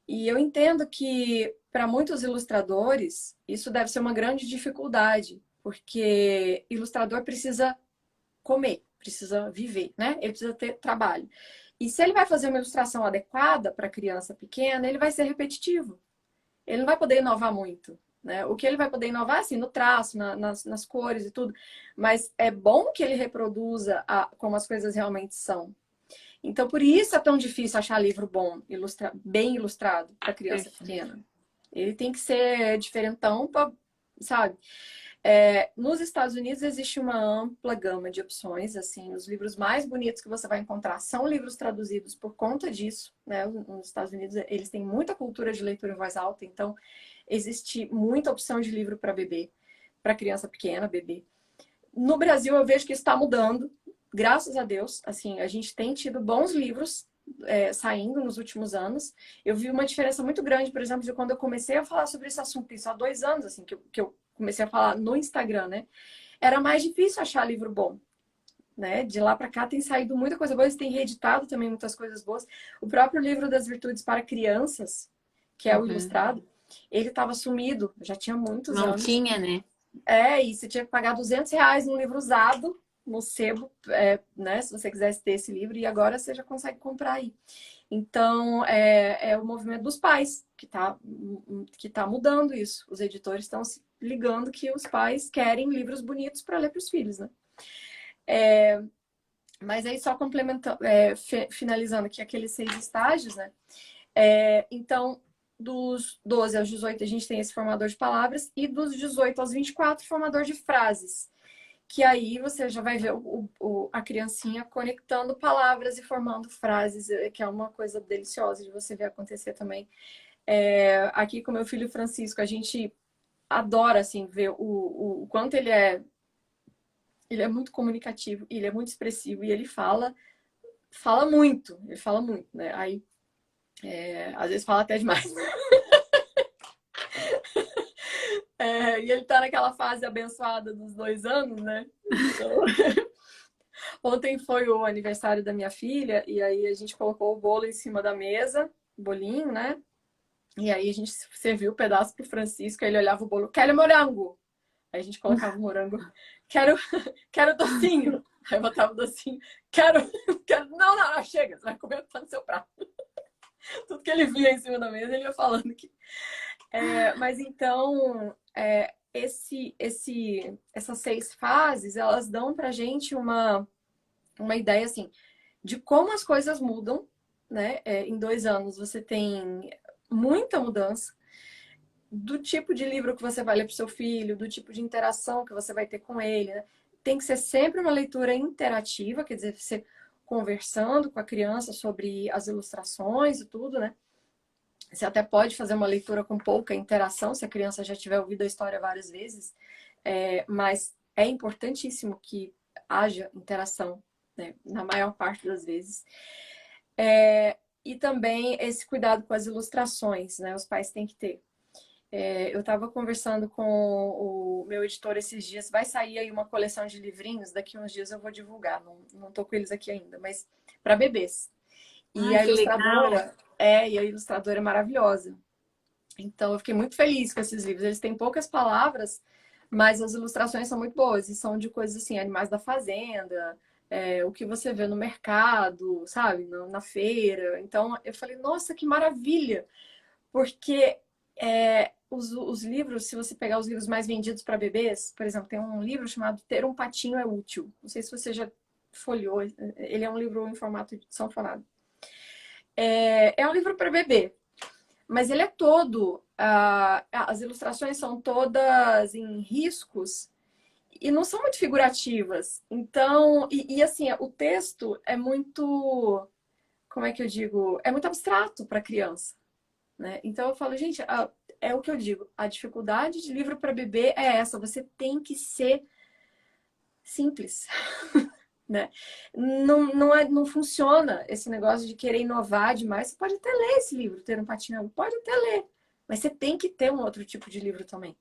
E eu entendo que, para muitos ilustradores, isso deve ser uma grande dificuldade, porque ilustrador precisa comer, precisa viver, né? Ele precisa ter trabalho. E se ele vai fazer uma ilustração adequada para criança pequena, ele vai ser repetitivo. Ele não vai poder inovar muito, né? O que ele vai poder inovar, assim, no traço, nas cores e tudo. Mas é bom que ele reproduza como as coisas realmente são. Então, por isso é tão difícil achar livro bom, bem ilustrado para criança Perfeito. pequena. Ele tem que ser diferentão, sabe? Nos Estados Unidos existe uma ampla gama de opções, assim, os livros mais bonitos que você vai encontrar são livros traduzidos por conta disso, né? Nos Estados Unidos eles têm muita cultura de leitura em voz alta, então existe muita opção de livro para bebê, para criança pequena, bebê. No Brasil eu vejo que isso está mudando, graças a Deus, assim, a gente tem tido bons livros saindo nos últimos anos. Eu vi uma diferença muito grande, por exemplo, de quando eu comecei a falar sobre esse assunto, isso há 2 anos, assim, que eu comecei a falar no Instagram, né? Era mais difícil achar livro bom, né? De lá para cá tem saído muita coisa boa, eles têm reeditado também muitas coisas boas. O próprio livro das virtudes para crianças, que é o Uhum. ilustrado, ele estava sumido, já tinha muitos Não anos. tinha, né? E você tinha que pagar R$ 200 num livro usado, no sebo, né? Se você quisesse ter esse livro, e agora você já consegue comprar aí. Então, é o movimento dos pais que tá mudando isso. Os editores estão se ligando que os pais querem livros bonitos para ler para os filhos, né? Mas aí, só complementando, finalizando aqui aqueles 6 estágios, né? Então, dos 12 aos 18, a gente tem esse formador de palavras, e dos 18 aos 24, formador de frases. Que aí você já vai ver a criancinha conectando palavras e formando frases, que é uma coisa deliciosa de você ver acontecer também. Aqui com meu filho Francisco, a gente adora assim, ver o quanto ele é muito comunicativo, ele é muito expressivo e ele fala muito, né? Aí, às vezes fala até demais. E ele tá naquela fase abençoada dos 2 anos, né? Então, ontem foi o aniversário da minha filha e aí a gente colocou o bolo em cima da mesa, bolinho, né? E aí a gente serviu o pedaço pro Francisco, aí ele olhava o bolo, quero morango. Aí a gente colocava o morango, quero, quero docinho. Aí eu botava o docinho, quero, não, chega, você vai comer o que tá no seu prato. Tudo que ele via em cima da mesa, ele ia falando que. Mas então, essas 6 fases, elas dão pra gente uma ideia, assim, de como as coisas mudam, né? Em 2 anos você tem muita mudança do tipo de livro que você vai ler para o seu filho, do tipo de interação que você vai ter com ele, né? Tem que ser sempre uma leitura interativa, quer dizer, você conversando com a criança sobre as ilustrações e tudo, né? Você até pode fazer uma leitura com pouca interação, se a criança já tiver ouvido a história várias vezes, mas é importantíssimo que haja interação, né? Na maior parte das vezes. E também esse cuidado com as ilustrações, né? Os pais têm que ter. Eu estava conversando com o meu editor esses dias. Vai sair aí uma coleção de livrinhos. Daqui uns dias eu vou divulgar. Não estou com eles aqui ainda, mas para bebês. E Ai, a que legal. ilustradora é maravilhosa. Então eu fiquei muito feliz com esses livros. Eles têm poucas palavras, mas as ilustrações são muito boas e são de coisas assim, animais da fazenda, o que você vê no mercado, sabe, na feira. Então eu falei, nossa, que maravilha! Porque os livros, se você pegar os livros mais vendidos para bebês, por exemplo, tem um livro chamado Ter um Patinho é Útil. Não sei se você já folheou, ele é um livro em formato de sanfonado. É um livro para bebê, mas ele é todo, as ilustrações são todas em riscos e não são muito figurativas. Então, assim, o texto é muito, como é que eu digo? É muito abstrato para criança, né? Então eu falo, gente, é o que eu digo, a dificuldade de livro para bebê é essa, você tem que ser simples, né? Não funciona esse negócio de querer inovar demais. Você pode até ler esse livro, Ter um Patinho, pode até ler, mas você tem que ter um outro tipo de livro também,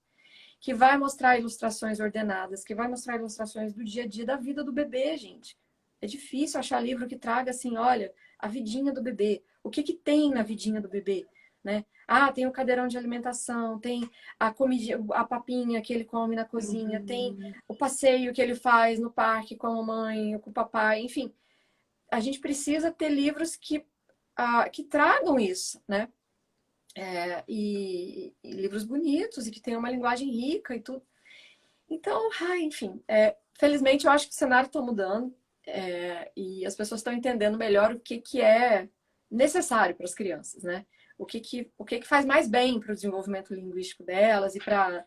que vai mostrar ilustrações ordenadas, que vai mostrar ilustrações do dia a dia da vida do bebê, gente. É difícil achar livro que traga assim, olha, a vidinha do bebê. O que que tem na vidinha do bebê, né? Ah, tem o cadeirão de alimentação, tem a comidinha, a papinha que ele come na cozinha, tem o passeio que ele faz no parque com a mamãe, com o papai, enfim. A gente precisa ter livros que tragam isso, né? E livros bonitos e que tenham uma linguagem rica e tudo. Então, enfim, felizmente eu acho que o cenário está mudando e as pessoas estão entendendo melhor o que é necessário para as crianças, né? O que faz mais bem para o desenvolvimento linguístico delas e para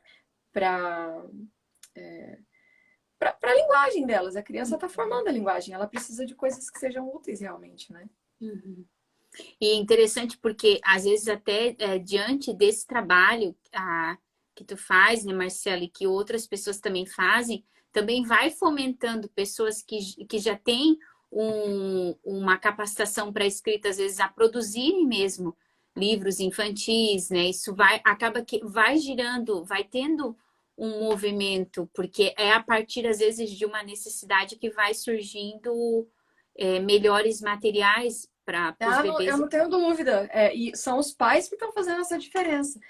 a linguagem delas. A criança está formando a linguagem, ela precisa de coisas que sejam úteis realmente, né? Uhum. E é interessante porque, às vezes, até diante desse trabalho que tu faz, né, Marcela, e que outras pessoas também fazem, também vai fomentando pessoas que já têm uma capacitação para escrita, às vezes, a produzirem mesmo livros infantis, né? Isso acaba que vai girando, vai tendo um movimento, porque é a partir, às vezes, de uma necessidade que vai surgindo melhores materiais para os bebês. Eu não tenho dúvida. E são os pais que estão fazendo essa diferença.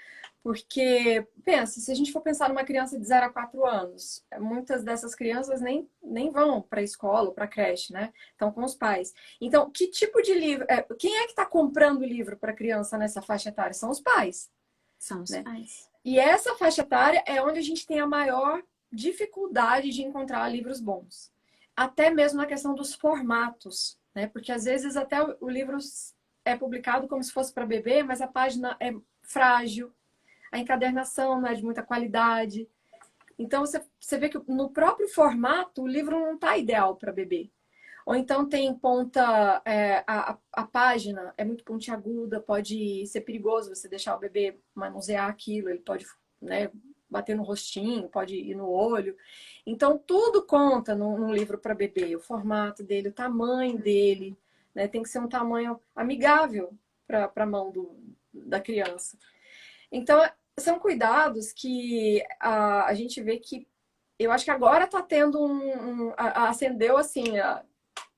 Porque, pensa, se a gente for pensar numa criança de 0 a 4 anos, muitas dessas crianças nem vão para a escola ou para a creche, né? Estão com os pais. Então, que tipo de livro... quem é que está comprando livro para criança nessa faixa etária? São os pais. São os né? pais. E essa faixa etária é onde a gente tem a maior dificuldade de encontrar livros bons. Até mesmo na questão dos formatos, né? Porque às vezes até o livro é publicado como se fosse para bebê, mas a página é frágil, a encadernação não é de muita qualidade. Então você vê que no próprio formato o livro não está ideal para bebê. Ou então tem ponta, a página é muito pontiaguda, pode ser perigoso você deixar o bebê manusear aquilo, ele pode, né, bater no rostinho, pode ir no olho. Então tudo conta num livro para bebê, o formato dele, o tamanho dele, né, tem que ser um tamanho amigável para a mão da criança. Então são cuidados que a gente vê que eu acho que agora está tendo acendeu assim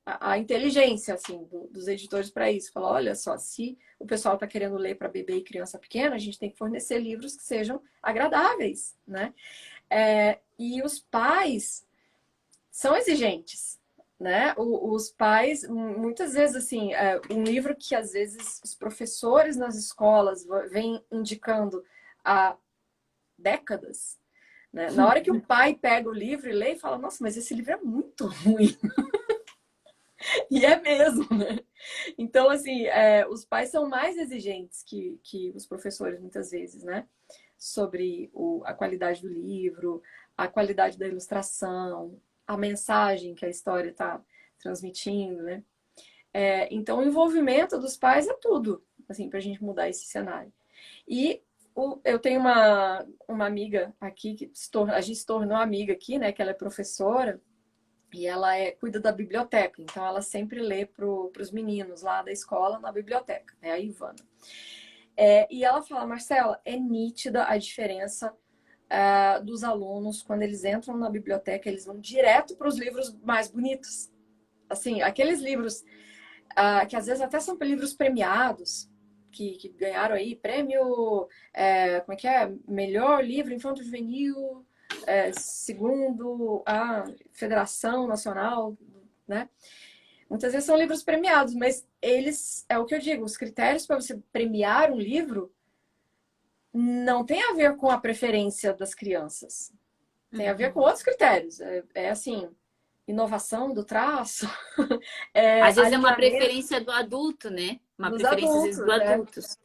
a inteligência assim dos editores para isso. Falar, olha só, se o pessoal está querendo ler para bebê e criança pequena, a gente tem que fornecer livros que sejam agradáveis, né? E os pais são exigentes, né? Os pais, muitas vezes, assim, um livro que às vezes os professores nas escolas vêm indicando há décadas, né? Na hora que o pai pega o livro e lê e fala, nossa, mas esse livro é muito ruim. E é mesmo, né? Então, assim, os pais são mais exigentes que os professores, muitas vezes, né? Sobre a qualidade do livro, a qualidade da ilustração, a mensagem que a história está transmitindo, né? Então, o envolvimento dos pais é tudo, assim, para a gente mudar esse cenário. E eu tenho uma amiga aqui, a gente se tornou amiga aqui, né? Que ela é professora. E ela cuida da biblioteca, então ela sempre lê para os meninos lá da escola na biblioteca, né? A Ivana. E ela fala, Marcela, é nítida a diferença dos alunos quando eles entram na biblioteca, eles vão direto para os livros mais bonitos. Assim, aqueles livros que às vezes até são livros premiados, que ganharam aí prêmio, como é que é? Melhor livro infanto-juvenil, segundo a Federação Nacional, né? Muitas vezes são livros premiados, mas eles, é o que eu digo, os critérios para você premiar um livro Não tem a ver com a preferência das crianças. Tem a ver com outros critérios. É assim, inovação do traço, Às vezes é uma alinhamento preferência do adulto, né? Uma dos preferência, às vezes, do adultos.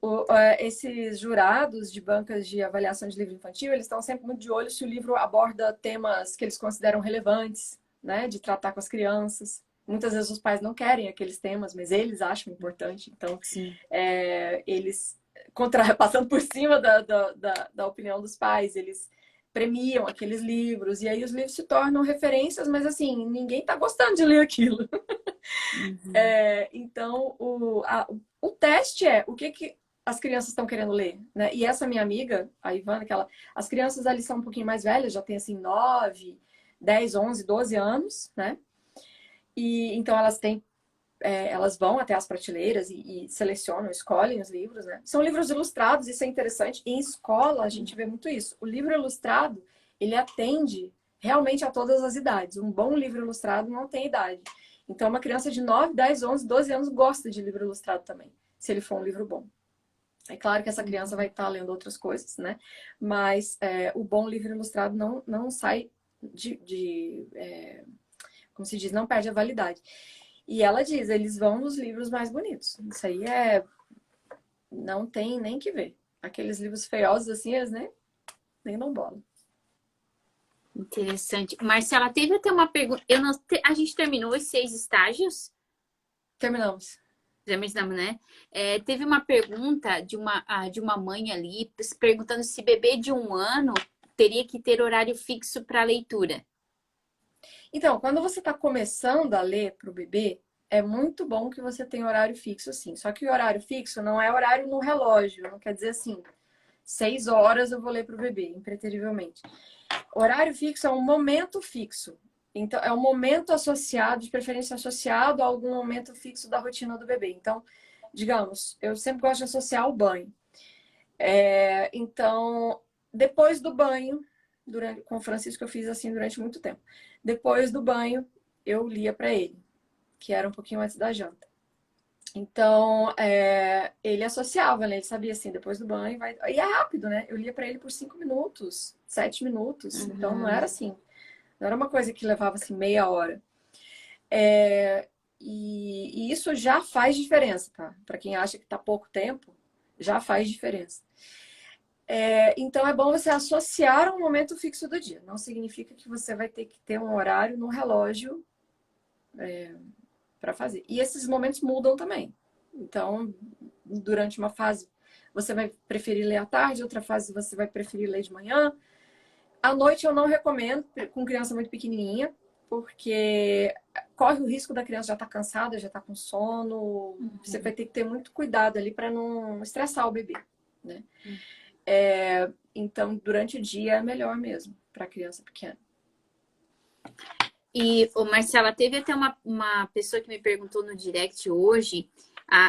adultos. Esses jurados de bancas de avaliação de livro infantil, eles estão sempre muito de olho se o livro aborda temas que eles consideram relevantes, né? De tratar com as crianças. Muitas vezes os pais não querem aqueles temas, mas eles acham importante. Então, Sim. eles, passando por cima da opinião dos pais, eles premiam aqueles livros. E aí os livros se tornam referências, mas assim, ninguém está gostando de ler aquilo. Então, o teste é o que as crianças estão querendo ler, né? E essa minha amiga, a Ivana, as crianças ali são um pouquinho mais velhas, já tem assim 9, 10, 11, 12 anos, né? E então elas vão até as prateleiras e selecionam, escolhem os livros, né? São livros ilustrados, isso é interessante. Em escola a gente vê muito isso. O livro ilustrado, ele atende realmente a todas as idades. Um bom livro ilustrado não tem idade. Então uma criança de 9, 10, 11, 12 anos gosta de livro ilustrado também, se ele for um livro bom. É claro que essa criança vai estar lendo outras coisas, né? Mas o bom livro ilustrado não sai como se diz, não perde a validade. E ela diz, eles vão nos livros mais bonitos. Isso aí não tem nem que ver. Aqueles livros feiosos assim, eles nem dão bola. Interessante. Marcela, teve até uma pergunta. A gente terminou os 6 estágios? Terminamos. Terminamos, né? Teve uma pergunta de uma mãe ali, perguntando se bebê de 1 ano teria que ter horário fixo para leitura. Então, quando você está começando a ler para o bebê, é muito bom que você tenha horário fixo, sim. Só que o horário fixo não é horário no relógio. Não quer dizer assim, 6 horas eu vou ler para o bebê, impreterivelmente. Horário fixo é um momento fixo. Então, é um momento associado, de preferência associado a algum momento fixo da rotina do bebê. Então, digamos, eu sempre gosto de associar o banho. Então, depois do banho, com o Francisco eu fiz assim durante muito tempo. Depois do banho, eu lia para ele, que era um pouquinho antes da janta. Então, ele associava, né? Ele sabia assim, depois do banho vai... E é rápido, né? Eu lia para ele por 5 minutos, 7 minutos. Então, não era assim. Não era uma coisa que levava assim meia hora. E isso já faz diferença, tá? Para quem acha que tá pouco tempo, já faz diferença. Então é bom você associar um momento fixo do dia. Não significa que você vai ter que ter um horário no relógio para fazer. E esses momentos mudam também. Então, durante uma fase, você vai preferir ler à tarde, outra fase você vai preferir ler de manhã. À noite eu não recomendo com criança muito pequenininha, porque corre o risco da criança já estar cansada, já estar com sono. Você vai ter que ter muito cuidado ali para não estressar o bebê, né? Então, durante o dia é melhor mesmo para criança pequena. E, Marcela, teve até uma pessoa que me perguntou no direct hoje,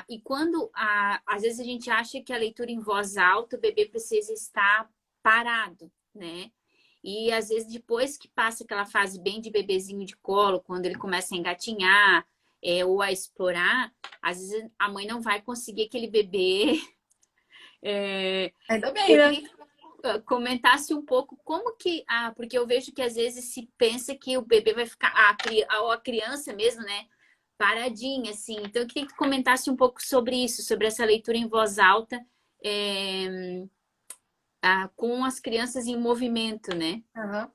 e quando às vezes a gente acha que a leitura em voz alta, o bebê precisa estar parado, né? E às vezes depois que passa aquela fase bem de bebezinho de colo, quando ele começa a engatinhar ou a explorar, às vezes a mãe não vai conseguir aquele bebê. Ainda bem, Eu né? queria que comentasse um pouco como que... porque eu vejo que às vezes se pensa que o bebê vai ficar... a criança mesmo, né? Paradinha, assim. Então eu queria que tu comentasse um pouco sobre isso, sobre essa leitura em voz alta com as crianças em movimento, né? Uhum.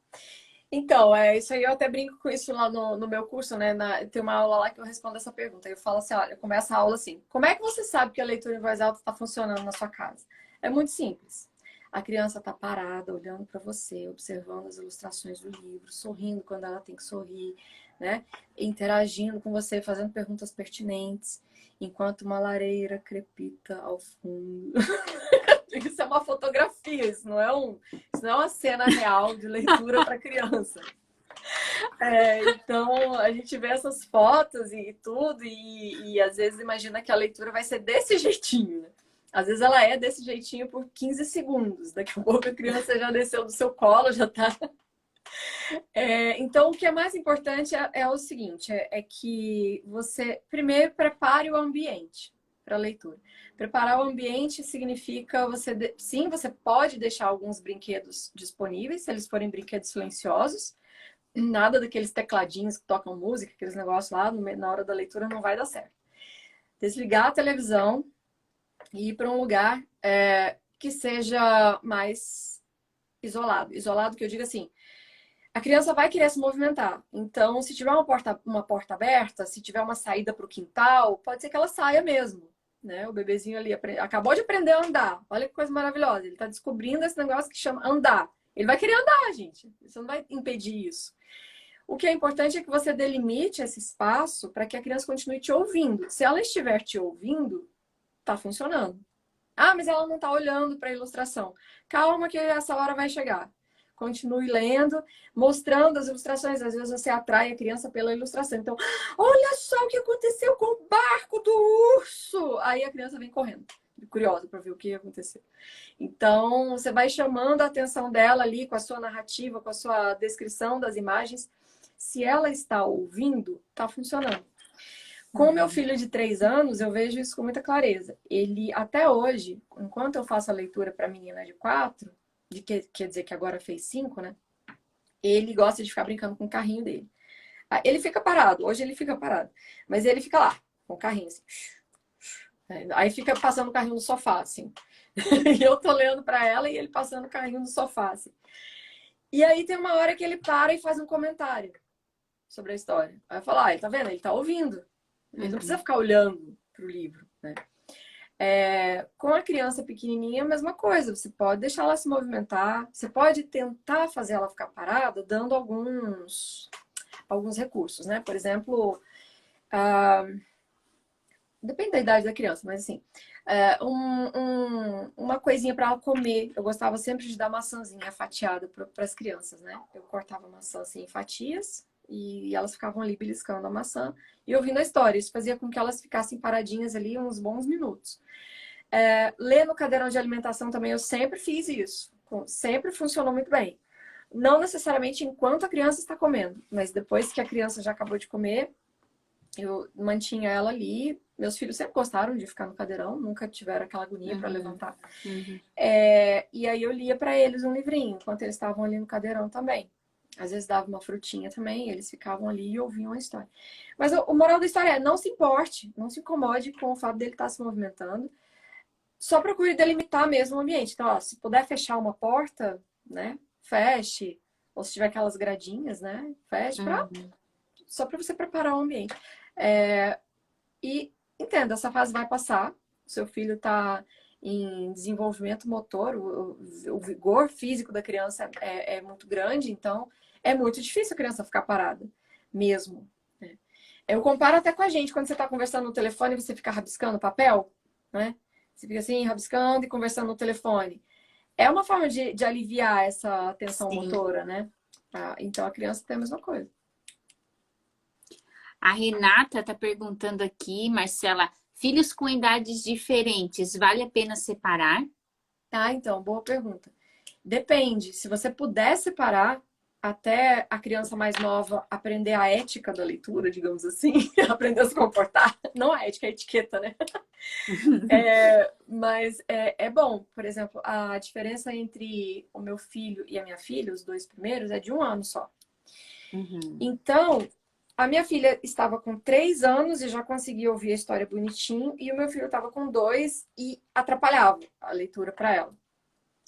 Então, isso aí eu até brinco com isso lá no meu curso, né? Tem uma aula lá que eu respondo essa pergunta. Eu falo assim, olha, começa a aula assim. Como é que você sabe que a leitura em voz alta está funcionando na sua casa? É muito simples. A criança está parada, olhando para você, observando as ilustrações do livro, sorrindo quando ela tem que sorrir, né? Interagindo com você, fazendo perguntas pertinentes, enquanto uma lareira crepita ao fundo. Isso é uma fotografia, isso não é uma cena real de leitura para criança. Então, a gente vê essas fotos e tudo, e às vezes imagina que a leitura vai ser desse jeitinho, né? Às vezes ela é desse jeitinho por 15 segundos. Daqui a pouco a criança já desceu do seu colo, já tá... Então, o que é mais importante é o seguinte, é que você primeiro prepare o ambiente para a leitura. Preparar o ambiente significa sim, você pode deixar alguns brinquedos disponíveis, se eles forem brinquedos silenciosos. Nada daqueles tecladinhos que tocam música, aqueles negócios lá na hora da leitura não vai dar certo. Desligar a televisão e ir para um lugar que seja mais isolado. Isolado que eu digo assim, a criança vai querer se movimentar. Então, se tiver uma porta aberta, se tiver uma saída para o quintal, pode ser que ela saia mesmo. Né? O bebezinho ali acabou de aprender a andar. Olha que coisa maravilhosa. Ele está descobrindo esse negócio que chama andar. Ele vai querer andar, gente. Você não vai impedir isso. O que é importante é que você delimite esse espaço para que a criança continue te ouvindo. Se ela estiver te ouvindo, está funcionando. Ah, mas ela não está olhando para a ilustração. Calma que essa hora vai chegar. Continue lendo, mostrando as ilustrações. Às vezes você atrai a criança pela ilustração. Então, olha só o que aconteceu com o barco do urso. Aí a criança vem correndo, curiosa para ver o que aconteceu. Então, você vai chamando a atenção dela ali com a sua narrativa, com a sua descrição das imagens. Se ela está ouvindo, está funcionando. Com o meu filho de 3 anos, eu vejo isso com muita clareza. Ele, até hoje, enquanto eu faço a leitura para a menina de 4, quer dizer que agora fez 5, né? Ele gosta de ficar brincando com o carrinho dele. Ele fica parado, hoje ele fica parado. Mas ele fica lá, com o carrinho assim. Aí fica passando o carrinho no sofá, assim. E eu tô lendo para ela e ele passando o carrinho no sofá, assim. E aí tem uma hora que ele para e faz um comentário sobre a história. Aí eu falo, ele tá vendo? Ele tá ouvindo. Ele não precisa ficar olhando pro livro, né? Com a criança pequenininha, a mesma coisa. Você pode deixar ela se movimentar. Você pode tentar fazer ela ficar parada dando alguns recursos, né? Por exemplo, depende da idade da criança, mas assim, uma coisinha para ela comer. Eu gostava sempre de dar maçãzinha fatiada para as crianças, né? Eu cortava a maçã assim em fatias e elas ficavam ali beliscando a maçã e ouvindo a história. Isso fazia com que elas ficassem paradinhas ali uns bons minutos. Ler no caderno de alimentação também eu sempre fiz isso. Sempre funcionou muito bem. Não necessariamente enquanto a criança está comendo, mas depois que a criança já acabou de comer, eu mantinha ela ali. Meus filhos sempre gostaram de ficar no cadeirão, nunca tiveram aquela agonia para levantar. E aí eu lia para eles um livrinho, enquanto eles estavam ali no cadeirão também. Às vezes dava uma frutinha também, eles ficavam ali e ouviam a história. Mas o moral da história não se importe, não se incomode com o fato dele estar se movimentando. Só procure delimitar mesmo o ambiente. Então, se puder fechar uma porta, né, feche. Ou se tiver aquelas gradinhas, né, feche. Só para você preparar o ambiente. E entenda, essa fase vai passar. O seu filho está em desenvolvimento motor. O vigor físico da criança é muito grande. Então, é muito difícil a criança ficar parada. Mesmo. Né? Eu comparo até com a gente. Quando você está conversando no telefone e você fica rabiscando papel, né? Você fica assim, rabiscando e conversando no telefone. É uma forma de aliviar essa tensão motora, né? Então, a criança tem a mesma coisa. A Renata tá perguntando aqui, Marcela, filhos com idades diferentes, vale a pena separar? Então, boa pergunta. Depende. Se você puder separar, até a criança mais nova aprender a ética da leitura, digamos assim, aprender a se comportar. Não a ética, a etiqueta, né? Mas é bom. Por exemplo, a diferença entre o meu filho e a minha filha, os 2 primeiros, é de 1 ano só. Então, a minha filha estava com 3 anos e já conseguia ouvir a história bonitinho, e o meu filho estava com 2 e atrapalhava a leitura para ela.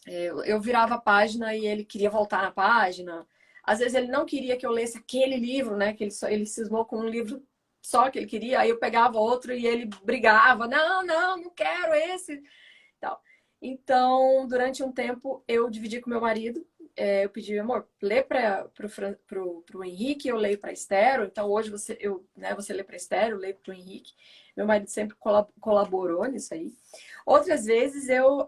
Eu virava a página e ele queria voltar na página. Às vezes ele não queria que eu lesse aquele livro, né? Que ele cismou com um livro só que ele queria. Aí eu pegava outro e ele brigava. Não quero esse. Então, durante um tempo, eu dividi com meu marido. Eu pedi, amor, lê para o Henrique, eu leio para Esther. Então, hoje você lê para Esther, eu leio para o Henrique. Meu marido sempre colaborou nisso aí. Outras vezes, eu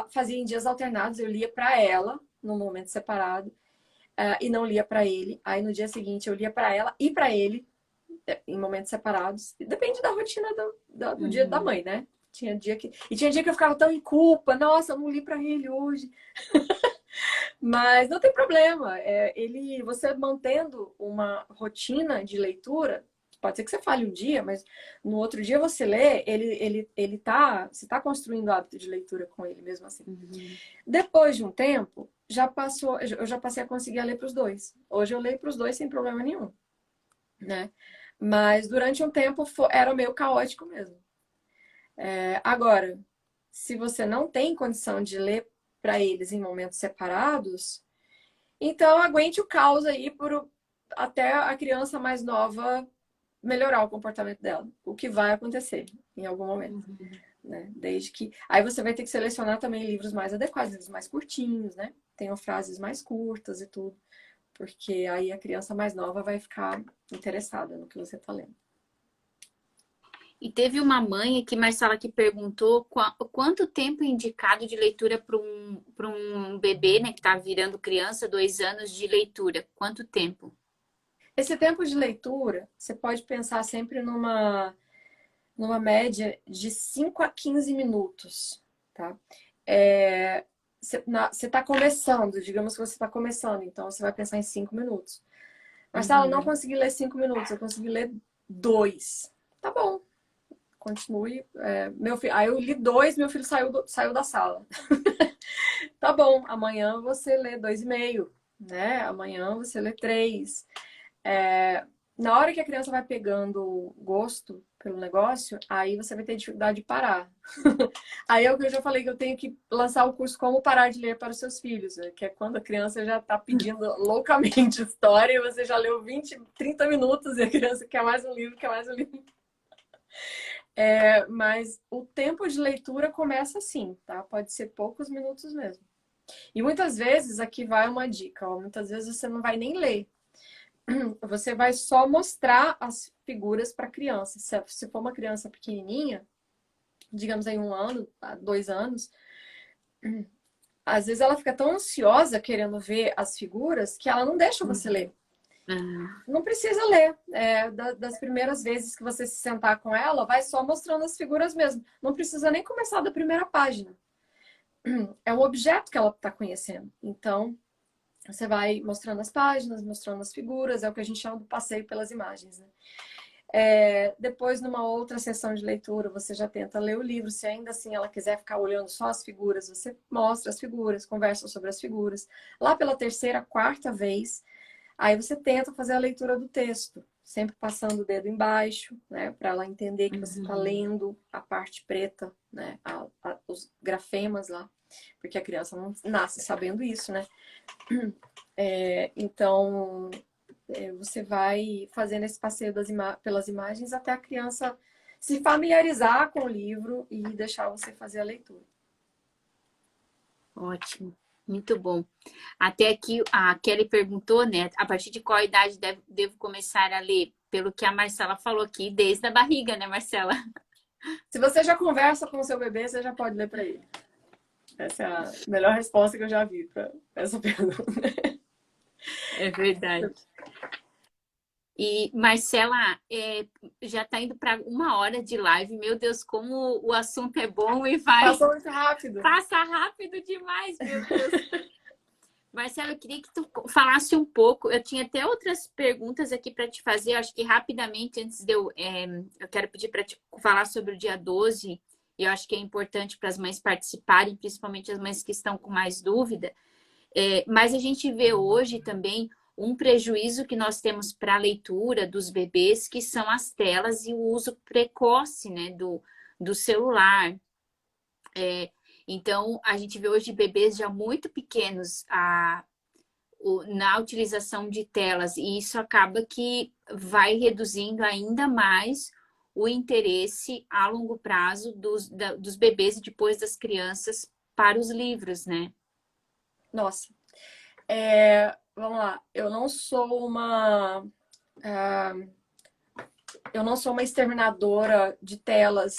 fazia em dias alternados. Eu lia para ela, num momento separado. E não lia para ele. Aí no dia seguinte eu lia para ela e para ele em momentos separados. Depende da rotina do dia da mãe, né? Tinha dia que eu ficava tão em culpa. Nossa, eu não li para ele hoje. Mas não tem problema. Você mantendo uma rotina de leitura Pode ser que você fale um dia, mas no outro dia você lê, você está construindo o hábito de leitura com ele mesmo assim. Uhum. Depois de um tempo, eu já passei a conseguir ler para os dois. Hoje eu leio para os dois sem problema nenhum, né? Mas durante um tempo era meio caótico mesmo. Agora, se você não tem condição de ler para eles em momentos separados, então aguente o caos aí até a criança mais nova melhorar o comportamento dela. O que vai acontecer em algum momento. Né? Desde que. Aí você vai ter que selecionar também livros mais adequados, livros mais curtinhos, né? Tenham frases mais curtas e tudo. Porque aí a criança mais nova vai ficar interessada no que você está lendo. E teve uma mãe aqui, Marcela, que perguntou quanto tempo indicado de leitura para um bebê, né, que está virando criança, 2 anos de leitura. Quanto tempo? Esse tempo de leitura, você pode pensar sempre numa média de 5 a 15 minutos, tá? Você está começando, digamos que você está começando, então você vai pensar em 5 minutos. Marcela, não consegui ler 5 minutos, eu consegui ler 2. Tá bom, continue. Aí eu li 2, meu filho saiu da sala. Tá bom, amanhã você lê 2,5, né? Amanhã você lê 3. Na hora que a criança vai pegando gosto pelo negócio, aí você vai ter dificuldade de parar. Aí é o que eu já falei, que eu tenho que lançar o curso Como Parar de Ler para os Seus Filhos, né? Que é quando a criança já está pedindo loucamente história e você já leu 20, 30 minutos e a criança quer mais um livro, quer mais um livro. Mas o tempo de leitura começa assim, tá? Pode ser poucos minutos mesmo. E muitas vezes, aqui vai uma dica, ó, muitas vezes você não vai nem ler. Você vai só mostrar as figuras para a criança. Se for uma criança pequenininha, digamos aí 1 ano, 2 anos, às vezes ela fica tão ansiosa querendo ver as figuras que ela não deixa você ler. Não precisa ler. Das primeiras vezes que você se sentar com ela, vai só mostrando as figuras mesmo. Não precisa nem começar da primeira página. É um objeto que ela está conhecendo. Então, você vai mostrando as páginas, mostrando as figuras, é o que a gente chama do passeio pelas imagens, né? Depois, numa outra sessão de leitura, você já tenta ler o livro. Se ainda assim ela quiser ficar olhando só as figuras, você mostra as figuras, conversa sobre as figuras. Lá pela 3ª, 4ª vez, aí você tenta fazer a leitura do texto, sempre passando o dedo embaixo, né? Para ela entender que você está lendo a parte preta, né? Os grafemas lá, porque a criança não nasce sabendo isso, né? Então, você vai fazendo esse passeio pelas imagens até a criança se familiarizar com o livro e deixar você fazer a leitura. Ótimo, muito bom. Até aqui a Kelly perguntou, né? A partir de qual idade devo começar a ler? Pelo que a Marcela falou aqui, desde a barriga, né, Marcela? Se você já conversa com o seu bebê, você já pode ler para ele. Essa é a melhor resposta que eu já vi para essa pergunta. É verdade. E, Marcela, já está indo para 1 hora de live. Meu Deus, como o assunto é bom e Passou muito rápido. Passa rápido demais, meu Deus. Marcela, eu queria que tu falasse um pouco. Eu tinha até outras perguntas aqui para te fazer. Eu acho que rapidamente, antes de eu quero pedir para te falar sobre o dia 12. E eu acho que é importante para as mães participarem, principalmente as mães que estão com mais dúvida. Mas a gente vê hoje também um prejuízo que nós temos para a leitura dos bebês, que são as telas e o uso precoce, né, do celular. Então, a gente vê hoje bebês já muito pequenos na utilização de telas, e isso acaba que vai reduzindo ainda mais o interesse a longo prazo dos bebês e depois das crianças para os livros, né? Nossa. Vamos lá. Eu não sou uma exterminadora de telas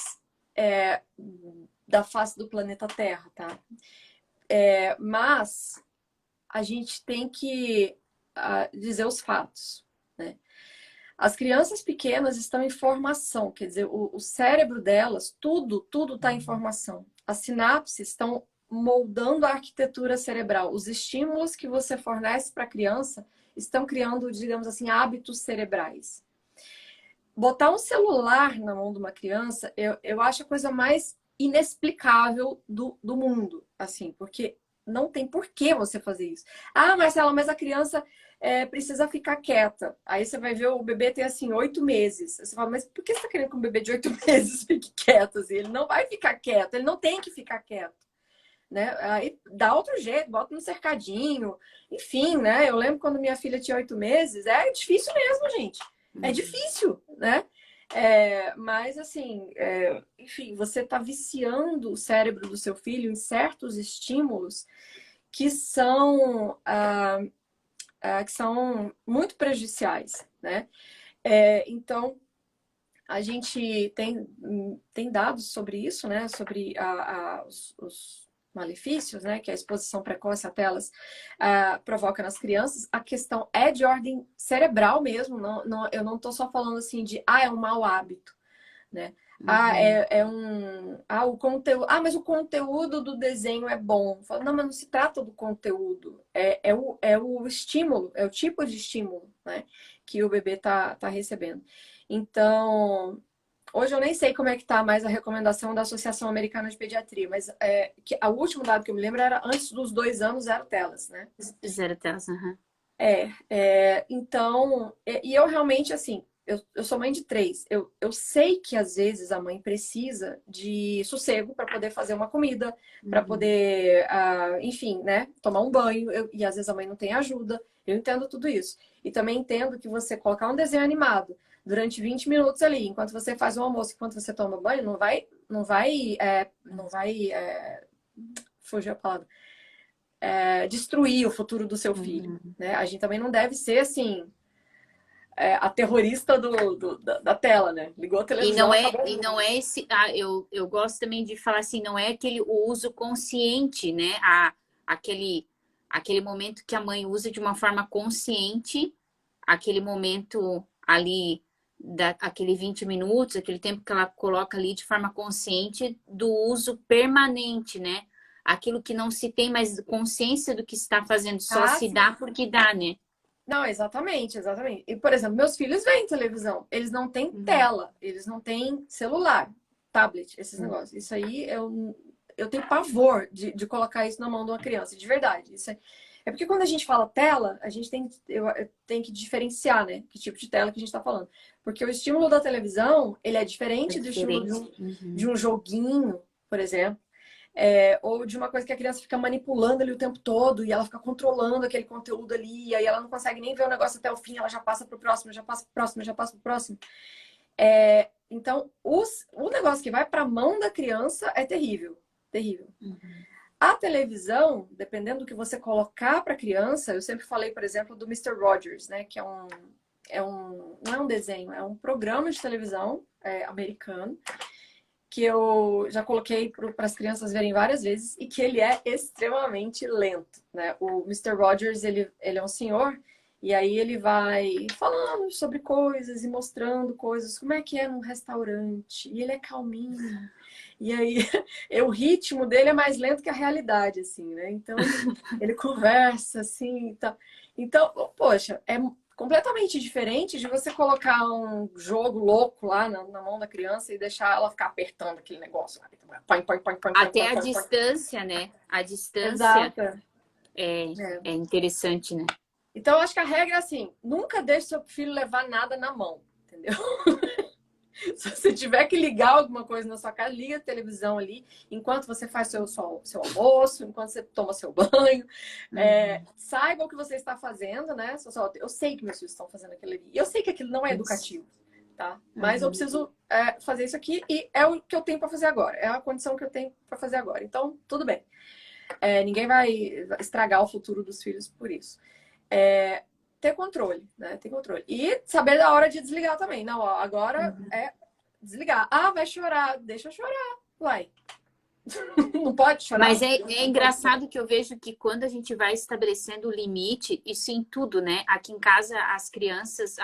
da face do planeta Terra, tá? Mas a gente tem que dizer os fatos, né? As crianças pequenas estão em formação, quer dizer, o cérebro delas, tudo está em formação. As sinapses estão moldando a arquitetura cerebral. Os estímulos que você fornece para a criança estão criando, digamos assim, hábitos cerebrais. botar um celular na mão de uma criança, eu acho a coisa mais inexplicável do mundo, assim, porque não tem por que você fazer isso. Ah, Marcela, mas a criança precisa ficar quieta. Aí você vai ver o bebê tem, assim, 8 meses. Você fala, mas por que você tá querendo que um bebê de 8 meses fique quieto, assim? Ele não vai ficar quieto, ele não tem que ficar quieto, né? Aí dá outro jeito, bota no cercadinho, enfim, né? Eu lembro quando minha filha tinha 8 meses, é difícil mesmo, gente. É difícil, né? Mas assim, enfim, você está viciando o cérebro do seu filho em certos estímulos que são muito prejudiciais, né? Então, a gente tem dados sobre isso, né? Sobre os malefícios, né? Que a exposição precoce a telas provoca nas crianças. A questão é de ordem cerebral mesmo. Eu não estou só falando assim de é um mau hábito, né? O conteúdo. Mas o conteúdo do desenho é bom. Não, mas não se trata do conteúdo. É o estímulo, é o tipo de estímulo, né? Que o bebê tá recebendo. Então, hoje eu nem sei como é que tá mais a recomendação da Associação Americana de Pediatria, mas o último dado que eu me lembro era antes dos 2 anos, 0 telas, né? 0 telas, Então, e eu realmente, assim, eu sou mãe de 3. Eu sei que às vezes a mãe precisa de sossego para poder fazer uma comida, para poder, enfim, né, tomar um banho, e às vezes a mãe não tem ajuda. Eu entendo tudo isso. E também entendo que você colocar um desenho animado durante 20 minutos ali, enquanto você faz o almoço, enquanto você toma banho, não vai fugir a palavra, destruir o futuro do seu filho, né? A gente também não deve ser assim a terrorista da tela, né? Ligou a televisão. E não é esse. Eu gosto também de falar assim, não é o uso consciente, né? Aquele momento que a mãe usa de uma forma consciente, aquele momento ali, aquele 20 minutos, aquele tempo que ela coloca ali de forma consciente do uso permanente, né? Aquilo que não se tem mais consciência do que está fazendo, só se sim. dá porque dá, né? Não, exatamente. E, por exemplo, meus filhos veem televisão. Eles não têm tela, eles não têm celular, tablet, esses negócios. Isso aí eu tenho pavor de colocar isso na mão de uma criança, de verdade. Isso é porque quando a gente fala tela, a gente eu tenho que diferenciar, né? Que tipo de tela que a gente está falando. Porque o estímulo da televisão, ele é diferente do estímulo de um joguinho, por exemplo. Ou de uma coisa que a criança fica manipulando ali o tempo todo e ela fica controlando aquele conteúdo ali, e aí ela não consegue nem ver o negócio até o fim, ela já passa pro próximo, já passa pro próximo, já passa pro próximo. Então, o negócio que vai para a mão da criança é terrível, terrível. A televisão, dependendo do que você colocar para a criança, eu sempre falei, por exemplo, do Mister Rogers, né, que não é um desenho, é um programa de televisão americano, que eu já coloquei para as crianças verem várias vezes e que ele é extremamente lento, né? O Mister Rogers, ele é um senhor e aí ele vai falando sobre coisas e mostrando coisas, como é que é num restaurante, e ele é calminho. E aí, o ritmo dele é mais lento que a realidade, assim, né? Então, ele conversa, assim, e tal. Então, poxa, é completamente diferente de você colocar um jogo louco lá na mão da criança e deixar ela ficar apertando aquele negócio. Põe, põe, põe, põe, Até põe, a põe, distância, né? A distância Exato. é interessante, né? Então, eu acho que a regra é assim, nunca deixe seu filho levar nada na mão, entendeu? Se você tiver que ligar alguma coisa na sua casa, liga a televisão ali, enquanto você faz seu almoço, enquanto você toma seu banho. Saiba o que você está fazendo, né? Eu sei que meus filhos estão fazendo aquilo ali. Eu sei que aquilo não é educativo, tá? Mas eu preciso fazer isso aqui e é o que eu tenho para fazer agora. É a condição que eu tenho para fazer agora. Então, tudo bem. Ninguém vai estragar o futuro dos filhos por isso. Ter controle, né? Ter controle. E saber da hora de desligar também. Não, ó, agora é desligar. Vai chorar. Deixa eu chorar. Vai. Não pode chorar. Mas é engraçado que eu vejo que quando a gente vai estabelecendo o limite, isso em tudo, né? Aqui em casa, as crianças,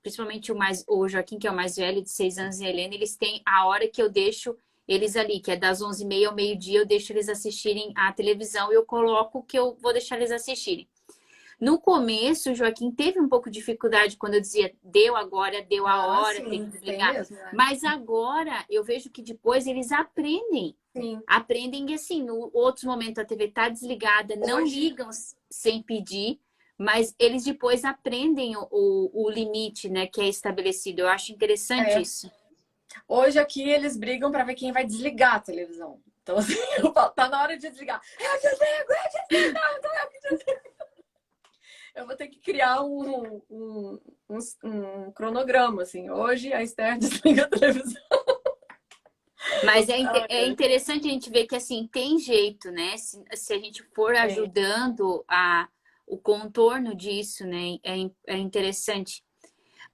principalmente o Joaquim, que é o mais velho, de 6 anos, e a Helena, eles têm a hora que eu deixo eles ali, que é das 11h30 ao meio-dia, eu deixo eles assistirem a televisão e eu coloco o que eu vou deixar eles assistirem. No começo, o Joaquim teve um pouco de dificuldade quando eu dizia deu agora, deu a Ah, hora, tem sim, que tem desligar. mesmo, né? Mas agora eu vejo que depois eles aprendem. Sim. Aprendem que assim, no outros momentos a TV tá desligada, não Hoje, ligam sem pedir, mas eles depois aprendem o limite, né, que é estabelecido. Eu acho interessante é, isso. hoje aqui eles brigam para ver quem vai desligar a televisão. Então, assim, eu falo, tá na hora de desligar. Eu desligo, então eu que desligo. Eu vou ter que criar um cronograma, assim. Hoje a Esther desliga a televisão. Mas Ai, é ai. interessante a gente ver que assim tem jeito, né? Se a gente for Tem. ajudando o contorno disso, né? É interessante.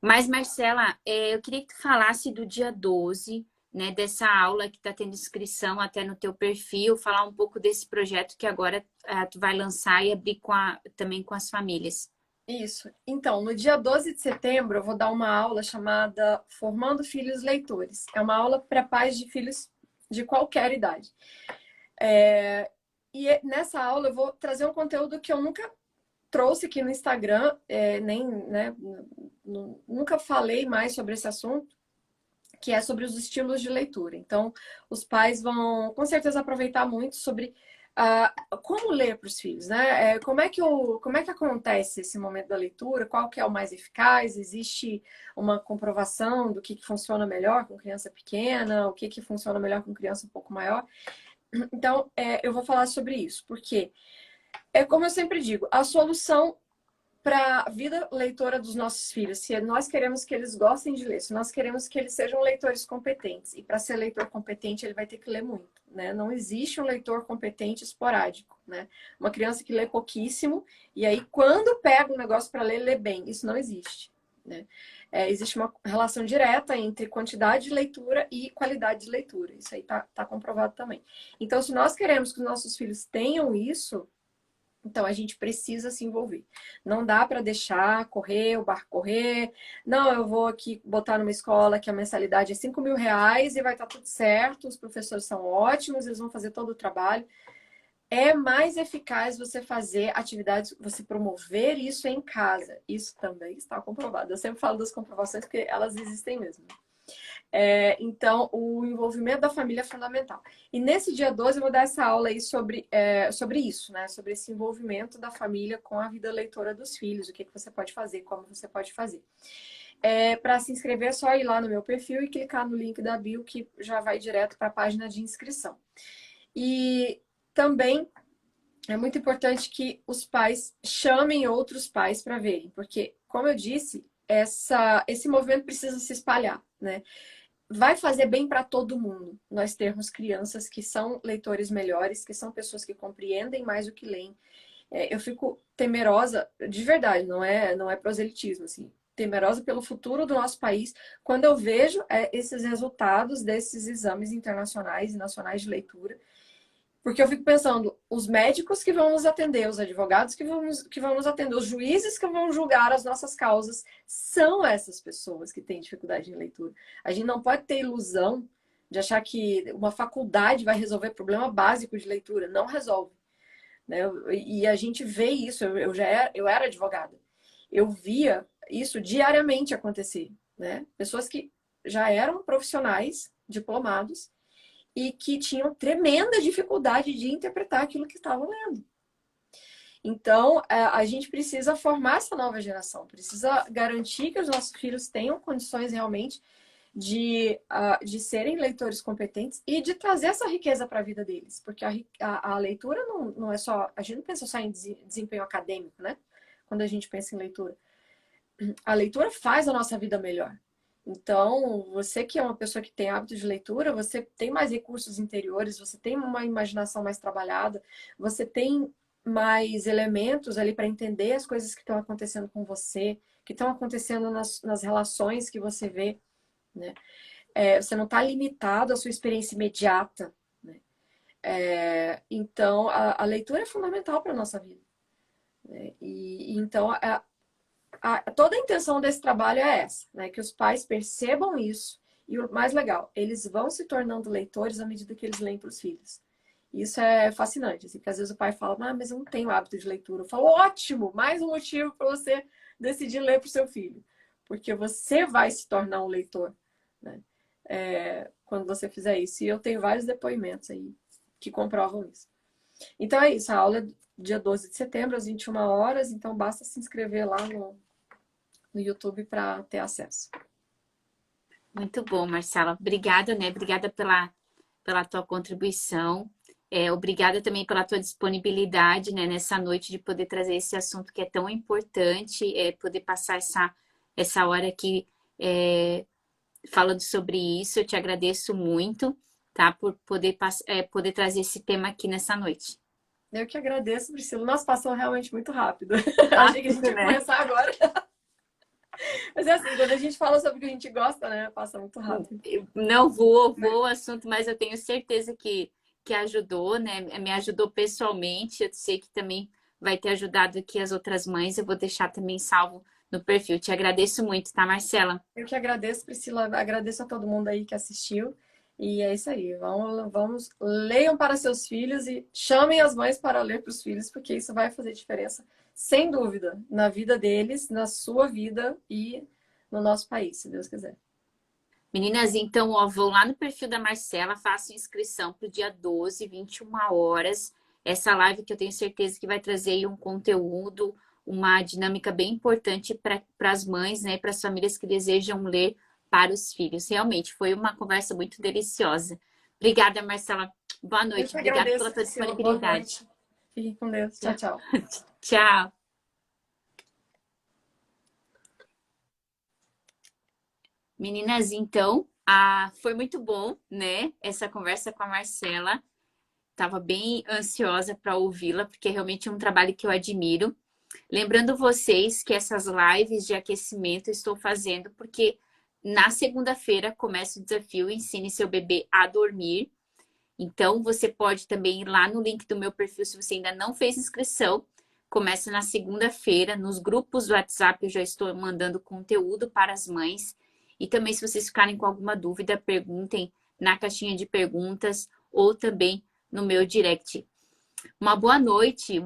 Mas, Marcela, eu queria que tu falasse do dia 12, né? Dessa aula que está tendo inscrição até no teu perfil, falar um pouco desse projeto que agora tu vai lançar e abrir também com as famílias. Isso. Então, no dia 12 de setembro, eu vou dar uma aula chamada Formando Filhos Leitores. É uma aula para pais de filhos de qualquer idade. E nessa aula eu vou trazer um conteúdo que eu nunca trouxe aqui no Instagram, nem, né, nunca falei mais sobre esse assunto, que é sobre os estilos de leitura. Então, os pais vão com certeza aproveitar muito sobre como ler para os filhos, né? Como é que acontece esse momento da leitura? Qual que é o mais eficaz? Existe uma comprovação do que funciona melhor com criança pequena? O que funciona melhor com criança um pouco maior? Então, eu vou falar sobre isso, porque é como eu sempre digo, a solução para a vida leitora dos nossos filhos, se nós queremos que eles gostem de ler, se nós queremos que eles sejam leitores competentes, e para ser leitor competente ele vai ter que ler muito, né? Não existe um leitor competente esporádico, né? Uma criança que lê pouquíssimo e aí quando pega um negócio para ler, lê bem. Isso não existe, né? Existe uma relação direta entre quantidade de leitura e qualidade de leitura. Isso aí tá comprovado também. Então, se nós queremos que os nossos filhos tenham isso, então a gente precisa se envolver. Não dá para deixar correr, o barco correr. Não, eu vou aqui botar numa escola que a mensalidade é R$ 5.000 e vai estar tudo certo, os professores são ótimos, eles vão fazer todo o trabalho. É mais eficaz você fazer atividades, você promover isso em casa. Isso também está comprovado. Eu sempre falo das comprovações porque elas existem mesmo. Então, o envolvimento da família é fundamental. E nesse dia 12 eu vou dar essa aula aí sobre isso, né? Sobre esse envolvimento da família com a vida leitora dos filhos, o que você pode fazer, como você pode fazer. Para se inscrever, é só ir lá no meu perfil e clicar no link da bio, que já vai direto para a página de inscrição. E também é muito importante que os pais chamem outros pais para verem, porque, como eu disse, esse movimento precisa se espalhar, né? Vai fazer bem para todo mundo nós termos crianças que são leitores melhores, que são pessoas que compreendem mais o que leem. Eu fico temerosa, de verdade, não é proselitismo, assim, temerosa pelo futuro do nosso país quando eu vejo esses resultados desses exames internacionais e nacionais de leitura. Porque eu fico pensando, os médicos que vão nos atender, os advogados que vão nos atender, os juízes que vão julgar as nossas causas, são essas pessoas que têm dificuldade em leitura. A gente não pode ter ilusão de achar que uma faculdade vai resolver problema básico de leitura. Não resolve, né? E a gente vê isso, eu era advogada. Eu via isso diariamente acontecer, né? Pessoas que já eram profissionais, diplomados, e que tinham tremenda dificuldade de interpretar aquilo que estavam lendo. Então, a gente precisa formar essa nova geração, precisa garantir que os nossos filhos tenham condições realmente de serem leitores competentes e de trazer essa riqueza para a vida deles. Porque a leitura não é só... A gente não pensa só em desempenho acadêmico, né? Quando a gente pensa em leitura. A leitura faz a nossa vida melhor. Então, você que é uma pessoa que tem hábito de leitura, você tem mais recursos interiores, você tem uma imaginação mais trabalhada, você tem mais elementos ali para entender as coisas que estão acontecendo com você, que estão acontecendo nas relações que você vê, né? Você não está limitado à sua experiência imediata, né? Então, a leitura é fundamental para a nossa vida, né? Então, toda a intenção desse trabalho é essa, né? Que os pais percebam isso. E o mais legal, eles vão se tornando leitores à medida que eles leem para os filhos. Isso é fascinante, assim, porque às vezes o pai fala, mas eu não tenho hábito de leitura. Eu falo, ótimo, mais um motivo para você decidir ler para o seu filho. Porque você vai se tornar um leitor, né? Quando você fizer isso. E eu tenho vários depoimentos aí que comprovam isso. Então é isso, a aula é dia 12 de setembro, às 21 horas, então basta se inscrever lá no YouTube para ter acesso. Muito bom, Marcela. Obrigada, né? Obrigada pela tua contribuição. Obrigada também pela tua disponibilidade, né, nessa noite de poder trazer esse assunto que é tão importante, poder passar essa hora aqui falando sobre isso. Eu te agradeço muito, tá, por poder trazer esse tema aqui nessa noite. Eu que agradeço, Priscila. Nossa, passou realmente muito rápido. Achei que a gente ia começar agora. Mas é assim, quando a gente fala sobre o que a gente gosta, né, passa muito rápido. Não voou o assunto, mas eu tenho certeza que ajudou, né? Me ajudou pessoalmente. Eu sei que também vai ter ajudado aqui as outras mães. Eu vou deixar também salvo no perfil. Te agradeço muito, tá, Marcela? Eu que agradeço, Priscila. Agradeço a todo mundo aí que assistiu. E é isso aí. Vamos, leiam para seus filhos e chamem as mães para ler para os filhos, porque isso vai fazer diferença, sem dúvida, na vida deles, na sua vida e no nosso país, se Deus quiser. Meninas, então, ó, vão lá no perfil da Marcela, façam inscrição para o dia 12, 21 horas. Essa live que eu tenho certeza que vai trazer aí um conteúdo, uma dinâmica bem importante para as mães, né, para as famílias que desejam ler para os filhos. Realmente, foi uma conversa muito deliciosa. Obrigada, Marcela. Boa noite. Obrigada pela tua disponibilidade. Fiquem com Deus. Tchau, tchau. Tchau. Meninas, então, foi muito bom, né? Essa conversa com a Marcela. Tava bem ansiosa para ouvi-la, porque é realmente um trabalho que eu admiro. Lembrando vocês que essas lives de aquecimento eu estou fazendo porque na segunda-feira começa o desafio Ensine Seu Bebê a Dormir. Então, você pode também ir lá no link do meu perfil, se você ainda não fez inscrição. Começa na segunda-feira, nos grupos do WhatsApp eu já estou mandando conteúdo para as mães. E também, se vocês ficarem com alguma dúvida, perguntem na caixinha de perguntas ou também no meu direct. Uma boa noite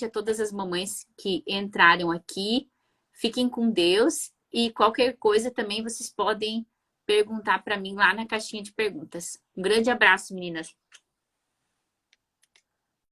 a todas as mamães que entraram aqui. Fiquem com Deus e qualquer coisa também vocês podem perguntar para mim lá na caixinha de perguntas. Um grande abraço, meninas.